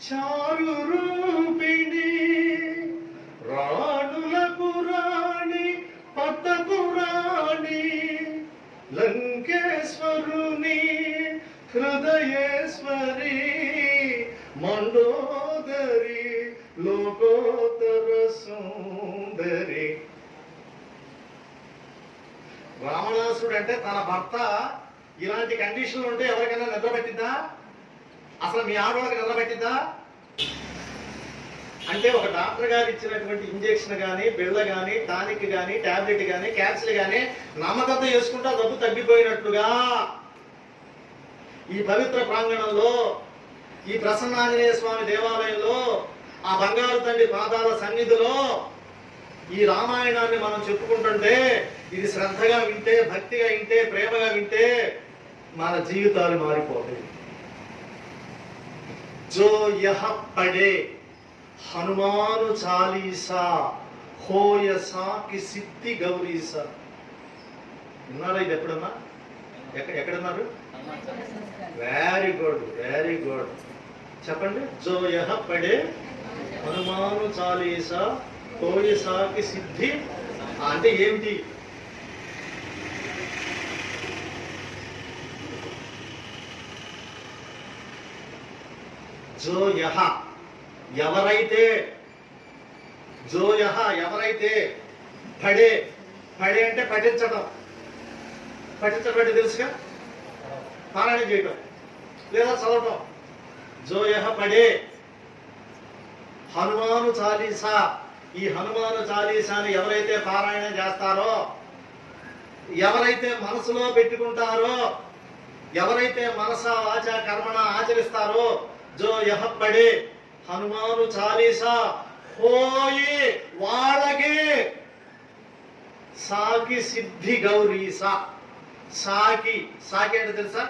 చారు రూపిణి రాణులకు రాణి పట్టకు రాణి లంకేశ్వరుని హృదయేశ్వరి మండోదరి లోకోత్తర సుందరి. రావణాసుడు అంటే తన భర్త ఇలాంటి కండిషన్లు ఉంటే ఎవరికైనా నిద్ర పట్టిద్దా? అసలు మీ ఆడవాళ్ళకి నిద్ర పట్టిద్దా? అంటే ఒక డాక్టర్ గారు ఇచ్చినటువంటి ఇంజెక్షన్ కానీ, బిళ్ళ కానీ, టానిక్ కానీ, టాబ్లెట్ కానీ, క్యాప్సిల్ కానీ నమ్మకంతో వేసుకుంటా జబ్బు తగ్గిపోయినట్లుగా ఈ పవిత్ర ప్రాంగణంలో, ఈ ప్రసన్నాంజనేయ స్వామి దేవాలయంలో, ఆ బంగారు తండ్రి పాదాల సన్నిధిలో ఈ రామాయణాన్ని మనం చెప్పుకుంటుంటే, ఇది శ్రద్ధగా వింటే, భక్తిగా వింటే, ప్రేమగా వింటే మన జీవితాలు మారిపోతాయి. జో యహ పడే హనుమాను చాలీసా హోయ సాకి సిద్ధి గౌరీసా. విన్నారా ఇది ఎప్పుడన్నా? ఎక్కడున్నారు? Very good, very good. చెప్పండి. జో యహ పడే హనుమాను చాలీసా హోయ సాకి సిద్ధి అంటే ఏమిటి? జో యహ ఎవరైతే, జో యహ ఎవరైతే, పడే పడే అంటే పఠించడం, పఠించడం అంటే తెలుసుగా, పారాయణం చేయటం లేదా చదవటం. జో యహ పడే హనుమాను చాలీసా, ఈ హనుమాను చాలీసాని ఎవరైతే పారాయణం చేస్తారో, ఎవరైతే మనసులో పెట్టుకుంటారో, ఎవరైతే మనస వాచ కర్మణ ఆచరిస్తారో, జో యహ పడే హనుమాను చాలీసా హోయి వాళ్ళకి సాకి సిద్ధి గౌరీసా. సాకి సాకి అంటే తెలుసా?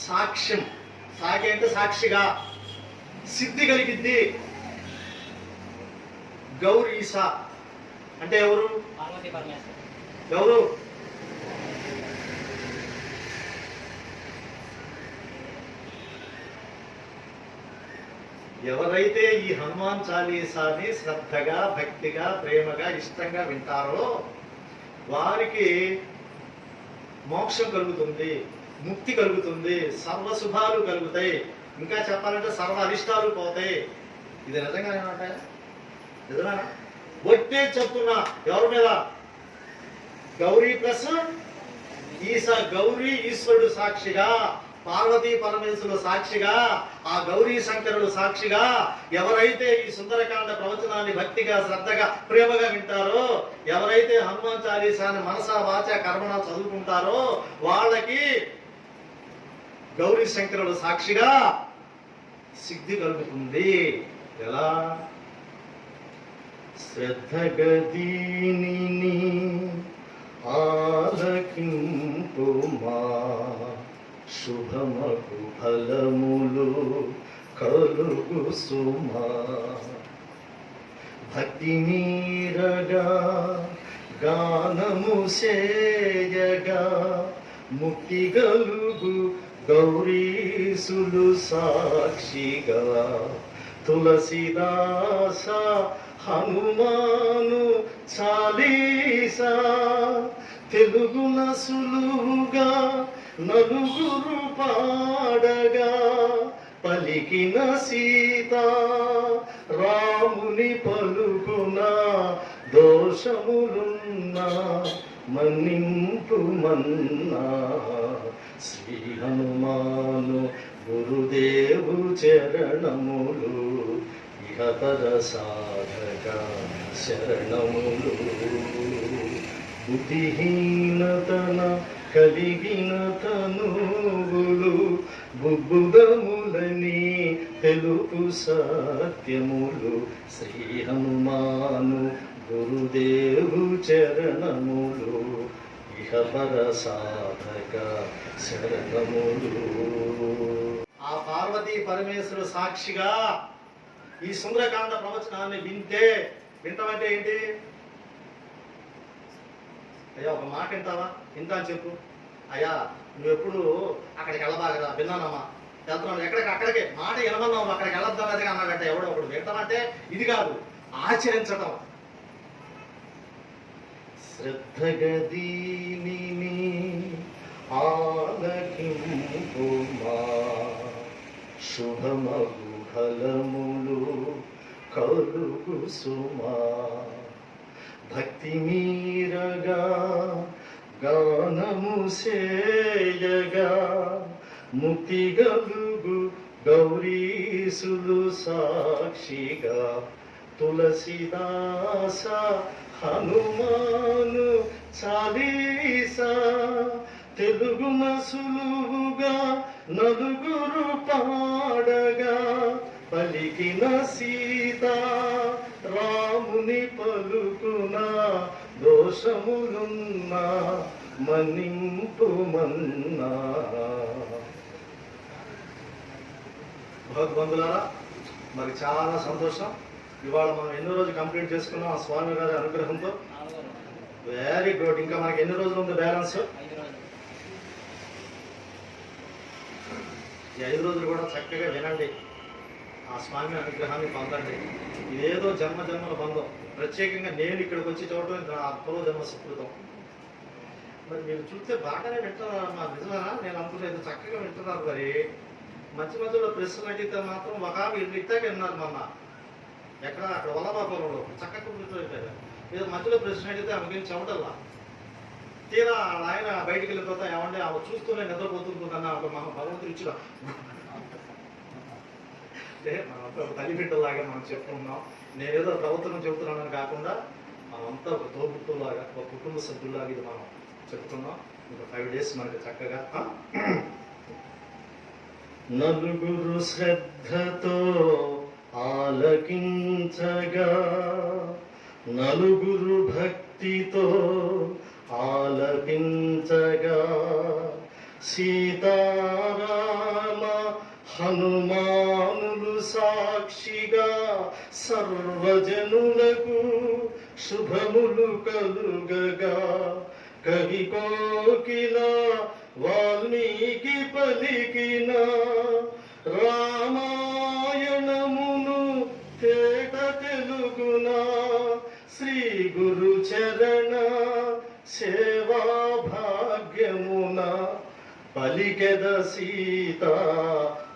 సాక్ష్యం. సాకి అంటే సాక్షిగా, సిద్ధి కలిగిద్ది. గౌరీసా అంటే ఎవరు? ఎవరు? ఎవరైతే ఈ హనుమాన్ చాలీసాని శ్రద్ధగా, భక్తిగా, ప్రేమగా, ఇష్టంగా వింటారో వారికి మోక్షం కలుగుతుంది, ముక్తి కలుగుతుంది, సర్వశుభాలు కలుగుతాయి. ఇంకా చెప్పాలంటే సర్వ అరిష్టాలు పోతాయి. ఇది నిజంగా ఏమంటాయా? నిజమేనా? ఒట్టే చెప్తున్నా. ఎవరి మీద? గౌరీ ప్లస్ గౌరీ ఈశ్వరుడు సాక్షిగా, పార్వతీ పరమేశ్వరుడు సాక్షిగా, ఆ గౌరీ శంకరుడు సాక్షిగా ఎవరైతే ఈ సుందరకాండ ప్రవచనాన్ని భక్తిగా, శ్రద్ధగా, ప్రేమగా వింటారో, ఎవరైతే హనుమాన్ చాలీసాని మనసా వాచ కర్మణ చదువుకుంటారో వాళ్ళకి గౌరీ శంకరుడు సాక్షిగా సిద్ధి కలుగుతుంది. ఎలా? శ్రద్ధగదీని ఆలకింపుమా, శుభమగు ఫలములు కలుగు సుమా. భక్తి మీరగా గానము సేయగా ముక్తి గలుగు గౌరీసులు సాక్షిగా. తులసిదాస హనుమాను చాలీసా తెలుగున సులువుగా నలుగురు పాడగా పలికిన సీత రాముని పలుకున దోషములున్నా మన్నింపు మన్నా. శ్రీ హనుమాను గురుదేవు చరణములు ఇహతర సాధక శరణములు. బుద్ధిహీనతన కలిగిన తనువులు బుద్ధములని తెలుపు సత్యములు. శ్రీ హనుమాను గురుదేవు చరణములు ఇహపర సాధక శరణములు. ఆ పార్వతీ పరమేశ్వరుడు సాక్షిగా ఈ సుందరకాండ ప్రవచనాన్ని వింటామంటే ఏంటి? అయ్యా ఒక మాట వింటావా? వింటా అని చెప్పు. అయ్యా నువ్వు ఎప్పుడు అక్కడికి వెళ్ళబాగదా? విన్నానమ్మా, వెళ్తున్నావు అక్కడికే మాట వినమన్నావు, అక్కడికి వెళ్ళొద్దాం అన్నాడంటే ఎవడో ఒకడు. వింటామంటే ఇది కాదు, ఆచరించటం. శ్రద్ధగదీని ఆలకింపుమా, శుభమగు ఫలములు కలుగు సుమా. భక్తి మీరగా గానము సేయగా ముక్తి గలుగు గౌరీసులు సాక్షిగా. తులసిదాస హనుమాను చాలీసా తెలుగున సులువుగా నలుగురు పాడగా పలికిన సీత రాముని పలుకున దోషములున్నా మన్నింపు మన్నా. భగవంతులారా, మరి చాలా సంతోషం. ఇవాళ మనం ఎన్నో రోజులు కంప్లీట్ చేసుకున్నాం ఆ స్వామి గారి అనుగ్రహంతో. Very good. ఇంకా మనకి ఎన్ని రోజులు ఉంది బ్యాలెన్స్? ఈ 5 రోజులు కూడా చక్కగా వినండి, ఆ స్వామి అనుగ్రహాన్ని పొందండి. ఇదేదో జన్మల బంధం. ప్రత్యేకంగా నేను ఇక్కడికి వచ్చి చూడటం నా పూర్వజన్మ సుకృతం. మరి మీరు చూస్తే బాగానే వింటున్నారు మా నిజమేనా? నేను అనుకునేది చక్కగా వింటున్నారు. మరి మధ్యలో ప్రశ్నలు అడిగితే మాత్రం ఒక ఇట్టాగే విన్నారు మొన్న ఎక్కడ అక్కడ వల్లభాపురంలో చక్కగా కూర్చోయిపోయారు. ఏదో మధ్యలో ప్రశ్న అడిగితే ఆమెకేం చెమటల్లా. తీరా ఆయన బయటికి వెళ్ళిపోతా ఏమంటే ఆమె చూస్తూనే నిద్రపోతుంటుందన్న ఒక భగవంతుడు ఇచ్చిన అంటే మనంతా ఒక తల్లి బిడ్డలాగా మనం చెప్పుకున్నాం. నేనేదో ప్రవర్తన చెబుతున్నానని కాకుండా మనమంతా ఒక తోబుట్టులాగా, ఒక కుటుంబ సభ్యులాగా ఇది మనం చెప్తున్నాం. ఇంకా 5 days మనకి చక్కగా నలుగురు శ్రద్ధతో ఆలకించగా, నలుగురు భక్తితో ఆలకించగా, సీతారామ హనుమానులు సాక్షిగా సర్వజనులకు శుభములు కలుగగా, కవి కోకిల వాల్మీకి పలికిన రామాయణము చరణ సేవా భాగ్యమున పలికెద సీత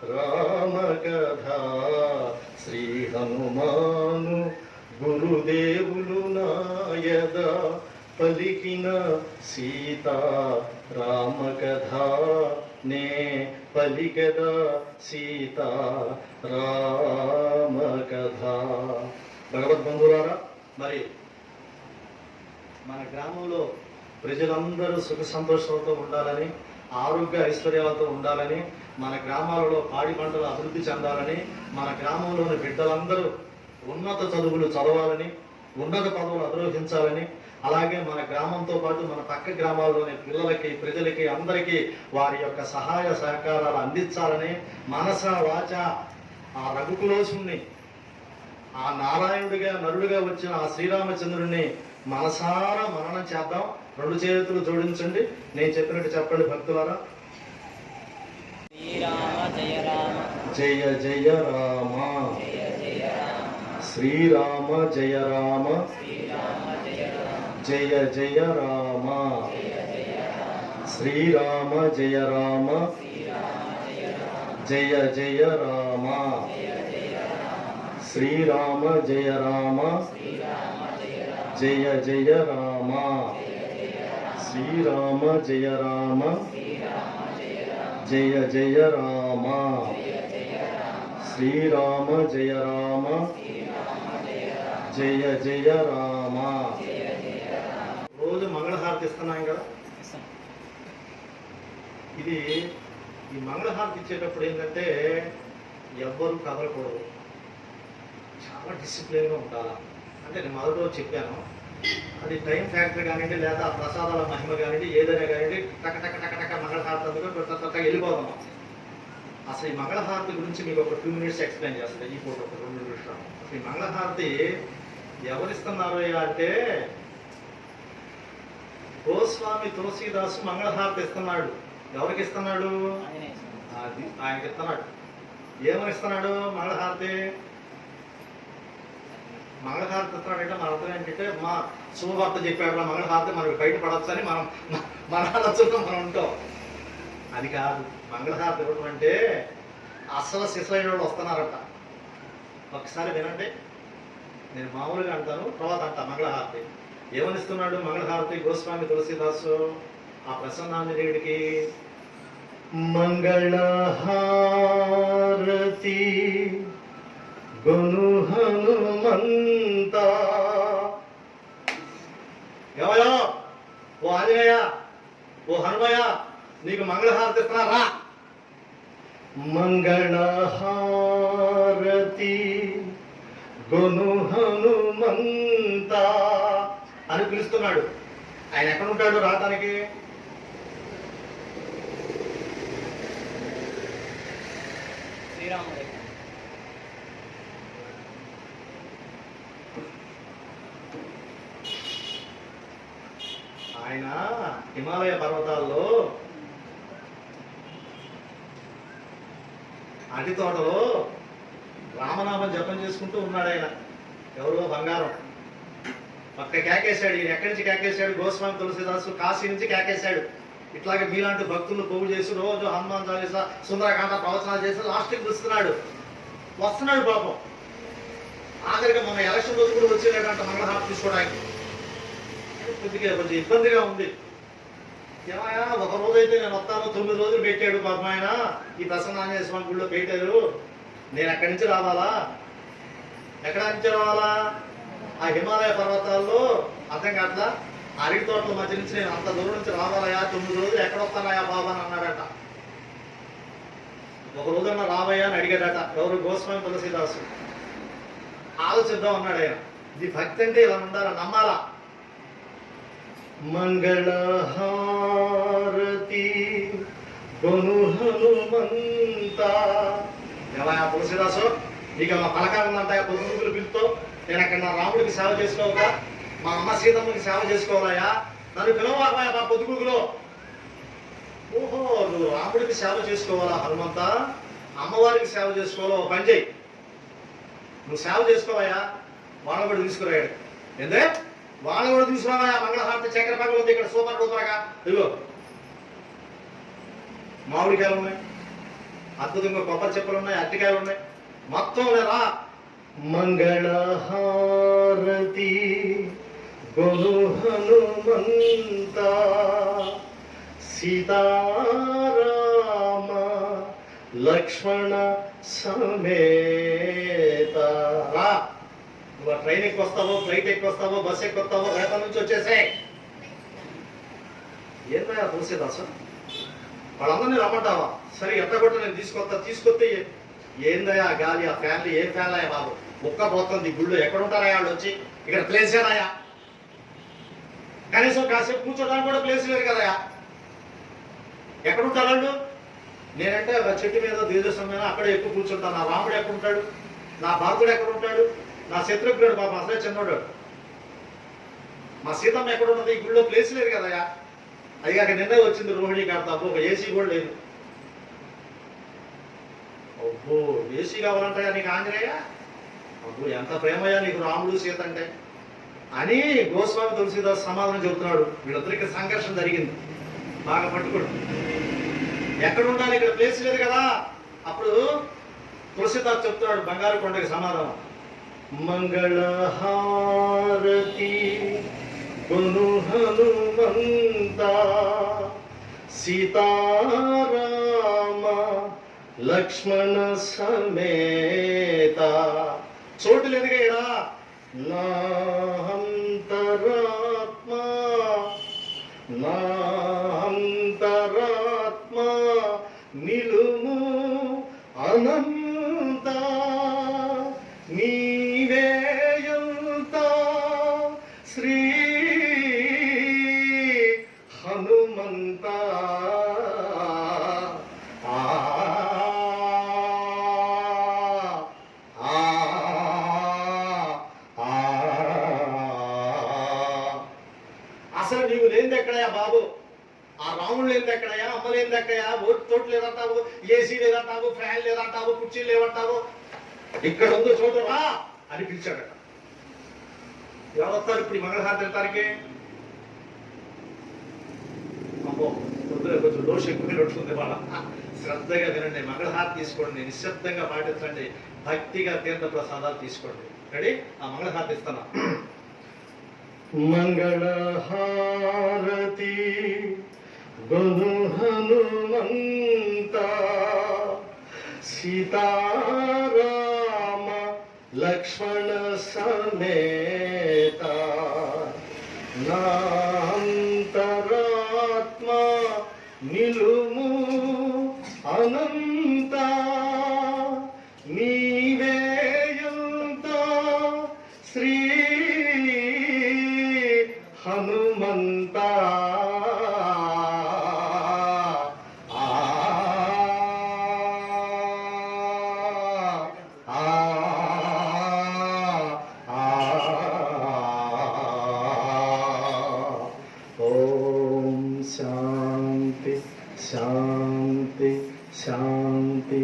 రామ కథ. శ్రీ హనుమాను గురుదేవులు నాయద పలికిన సీత రామ కథ. నే పలికెద సీత రామ కథ. భగవద్బంధులారా, మరి మన గ్రామంలో ప్రజలందరూ సుఖ సంతోషాలతో ఉండాలని, ఆరోగ్య ఐశ్వర్యాలతో ఉండాలని, మన గ్రామాలలో పాడి పంటలు అభివృద్ధి చెందాలని, మన గ్రామంలోని బిడ్డలందరూ ఉన్నత చదువులు చదవాలని, ఉన్నత పదవులు అధిరోహించాలని, అలాగే మన గ్రామంతో పాటు మన పక్క గ్రామాల్లోని పిల్లలకి, ప్రజలకి, అందరికీ వారి యొక్క సహాయ సహకారాలు అందించాలని మనస వాచ ఆ రఘుకులోచుని, ఆ నారాయణుడిగా నరుడిగా వచ్చిన ఆ శ్రీరామచంద్రుడిని మనసారా మననం చేద్దాం. రెండు చేతులు జోడించండి, నేను చెప్పినట్టు చెప్పండి భక్తులారా. శ్రీరామ జయ రామ జయ జయ రామ, శ్రీరామ జయ రామ, జయ జయ రామ, శ్రీరామ జయ రామ, జయ జయ రామ, శ్రీరామ జయ రామ, జయ జయ రామ, శ్రీరామ జయ రామ, జయ జయ రామ, శ్రీరామ జయ రామ, జయ జయ రామ. రోజు మంగళహారతి ఇస్తున్నాం కదా. ఇది ఈ మంగళహారతి ఇచ్చేటప్పుడు ఏంటంటే ఎవ్వరూ కదలకూడదు, చాలా డిసిప్లిన్గా ఉండాలి. అంటే నేను మొదటి రోజు చెప్పాను, అది టైం ఫ్యాక్టర్ కానివ్వండి, లేదా ప్రసాదాల మహిమ కానివ్వండి, ఏదైనా కానివ్వండి, టక టక టక టక మంగళహారతి అందుకు వెళ్ళిపోదాం. అసలు ఈ మంగళహారతి గురించి మీకు ఒక 2 minutes ఎక్స్ప్లెయిన్ చేస్తాను. ఈ పూట ఒక 2 నిమిషాలు. అసలు ఈ మంగళహారతి ఎవరిస్తున్నారు అంటే గోస్వామి తులసీదాసు మంగళహారతి ఇస్తున్నాడు. ఎవరికి ఇస్తున్నాడు? ఆయనకి ఇస్తున్నాడు. ఏమని ఇస్తున్నాడు? మంగళహారతి ఇస్తున్నాడంటే మన అర్థం ఏంటంటే, మా శుభవార్త చెప్పాడు మంగళహారతి, మనకి బయట పడవచ్చు అని మన ఆలోచనతో మనం ఉంటాం. అది కాదు. మంగళహారతి ఇవ్వడం అంటే అసలు శిశులైన వాళ్ళు వస్తున్నారట. ఒకసారి వినండి, నేను మామూలుగా అంటాను, తర్వాత అంటా మంగళహారతి. ఏమని ఇస్తున్నాడు మంగళహారతి గోస్వామి తులసీదాసు ఆ ప్రసన్నాంజనేయుడికి? మంగళహారతి గును హనుమంత. ఎవయో ఓ ఆంజనేయ, ఓ హనుమయ్య, నీకు మంగళహారతి ఇస్తున్నారా? మంగళహారతి గును హనుమంత అని పిలుస్తున్నాడు. ఆయన ఎక్కడ ఉంటాడు రావడానికి? శ్రీరామ ఆయన హిమాలయ పర్వతాల్లో అరటి తోటలో రామనామం జపం చేసుకుంటూ ఉన్నాడు. ఆయన ఎవరో బంగారం పక్క కేకేశాడు. ఈయన ఎక్కడి నుంచి కేకేశాడు? గోస్వామి తులసీదాసు కాశీ నుంచి కేకేశాడు. ఇట్లాగే మీలాంటి భక్తులు పోగు చేసి రోజు హనుమాన్ చాలీసా, సుందరకాండ ప్రవచనాలు చేసి లాస్ట్కి వస్తున్నాడు పాపం. ఆఖరిగా మన ఎలక్షన్ రోజు కూడా వచ్చేటంట మంగళహారతి తీసుకోవడానికి. కొద్దిగా కొంచెం ఇబ్బందిగా ఉంది. ఏమయ్యా, ఒక రోజు అయితే నేను వస్తాను, 9 రోజులు పెట్టాడు పాపం ఆయన. ఈ ప్రసన్న ఆంజనేయ స్వామి గుడిలో పెట్టారు. నేను ఎక్కడి నుంచి రావాలా? ఎక్కడి నుంచి రావాలా? ఆ హిమాలయ పర్వతాల్లో అర్థం కావట్లా. అరటి తోటల మధ్య నుంచి నేను అంత దూరం నుంచి రావాలయా? 9 రోజులు ఎక్కడ వస్తానయా బాబా అని అన్నాడట. ఒక రోజన్నా రావయ్యా అని అడిగాడట. ఎవరు? గోస్వామి తులసీదాసు. ఆలోచిద్దాం అన్నాడు ఆయన. ఇది భక్తి అంటే ఇలా ఉండాలా, నమ్మాలా. మంగళహారతి గును హనుమంత. ఏమయ్యా తులసీదాసు, నీకు మా పలకాలు ఉందంట పొద్దుగులు పిలుతో? నేను అక్కడ నా రాముడికి సేవ చేసుకోవాలా, మా అమ్మ సీతమ్మకి సేవ చేసుకోవాలయా? నన్ను పిలవకపోయా మా పొద్దుగులో. ఓహో, నువ్వు రాముడికి సేవ చేసుకోవాలా హనుమంత? అమ్మవారికి సేవ చేసుకోవాలా? ఓ పని చెయ్యి, నువ్వు సేవ చేసుకోవాయా? వాళ్ళ కూడా తీసుకురాయాడు. ఏందే వాళ్ళు కూడా తీసుకురావా మంగళహారతి చక్కెర పగలు ఉంది ఇక్కడ సూపర్ డూపర్గా. ఇదిగో మామిడికాయలు ఉన్నాయి, అద్భుతంగా కొబ్బరి చెప్పులు ఉన్నాయి, అరటికాయలు ఉన్నాయి, మొత్తం లేదా. మంగళహారతి గురు హనుమంత సీతారామ లక్ష్మణ సమేత. రా, నువ్వు ట్రైన్ ఎక్కి వస్తావో, ఫ్లైట్ ఎక్కి వస్తావో, బస్ ఎక్కి వస్తావో, రేపటి నుంచి వచ్చేసే. ఏందా తులసిదాసు వాళ్ళందరినీ రమ్మంటావా? సరే ఎట్టగొట్ట నేను తీసుకొస్తే ఏందయ్యా గాలి, ఆ ఫ్యాన్లు ఏం ఫ్యాన్లయ్యా బాబు, ముక్క పోతుంది గుళ్ళు. ఎక్కడ ఉంటారా వాళ్ళు వచ్చి? ఇక్కడ ప్లేస్ ఏనాయా? కనీసం కాసేపు కూర్చోడానికి కూడా ప్లేస్ లేదు కదయా. ఎక్కడుంటారు వాళ్ళు? నేనంటే ఒక చెట్టు మీద దేశం మీద అక్కడ ఎక్కువ కూర్చుంటాను. నా రాముడు ఎక్కడ ఉంటాడు? నా భరతుడు ఎక్కడ ఉంటాడు? నా శత్రుఘ్నుడు పాప అసలే చిన్నోడు. మా సీతమ్మ ఎక్కడ ఉన్నది? ఈ గుళ్ళో ప్లేస్ లేదు కదయా. అది కాక నిన్నే వచ్చింది రోహిణి కార్త. అబ్బో ఒక ఏసీ కూడా లేదు. అబ్బో ఏసీ కావాలంటాయా నీకు ఆంజనేయ? అబ్బో ఎంత ప్రేమయ్యా నీకు రాముడు సీత అంటే అని గోస్వామి తులసిదాస్ సమాధానం చెబుతున్నాడు. వీళ్ళిద్దరికి సంఘర్షణ జరిగింది, బాగా పట్టుకోడు. ఎక్కడ ఉండాలి? ఇక్కడ ప్లేస్ లేదు కదా. అప్పుడు తులసిదాస్ చెప్తున్నాడు బంగారు కొండకి సమాధానం. మంగళహారతి గురు హనుమంత సీతారామ లక్ష్మణ సమేత. చోటు లేదుగా ఇక్కడ. నా అంతరాత్మ నిలుము అనంత నీవేయంత శ్రీ హనుమంత. అసలు నీవు లేనిది ఎక్కడయా బాబు? ఆ రాముడు లేనిది ఎక్కడయా? అమ్మ లేనిది ఎక్కడయా? తోట లేదంటావు, ఏసీ లేదంటావు, ఫ్యాన్ లేదంటావు, కుర్చీలు లేవంటావు. ఇక్కడ ఉందో చోటు రా అని పిలిచాడట. ఎవరు వస్తారు ఇప్పుడు మంగళహారతి వెళ్తానికి? అమ్మో పొద్దున కొంచెం దోషం ఎక్కువ నడుస్తుంది వాళ్ళ. శ్రద్ధగా వినండి, మంగళహారతి తీసుకోండి, నిశ్శబ్దంగా పాటించండి, భక్తిగా తీర్థ ప్రసాదాలు తీసుకోండి. రెడీ? ఆ మంగళహారతి ఇస్తున్నా. మంగళహారతి గురు హనుమంత సీతారామ లక్ష్మణ సమేత. నా అంతరాత్మ నిలుము అనంత నీవేయంత శ్రీ హనుమంత. ఓం శాంతి శాంతి శాంతి.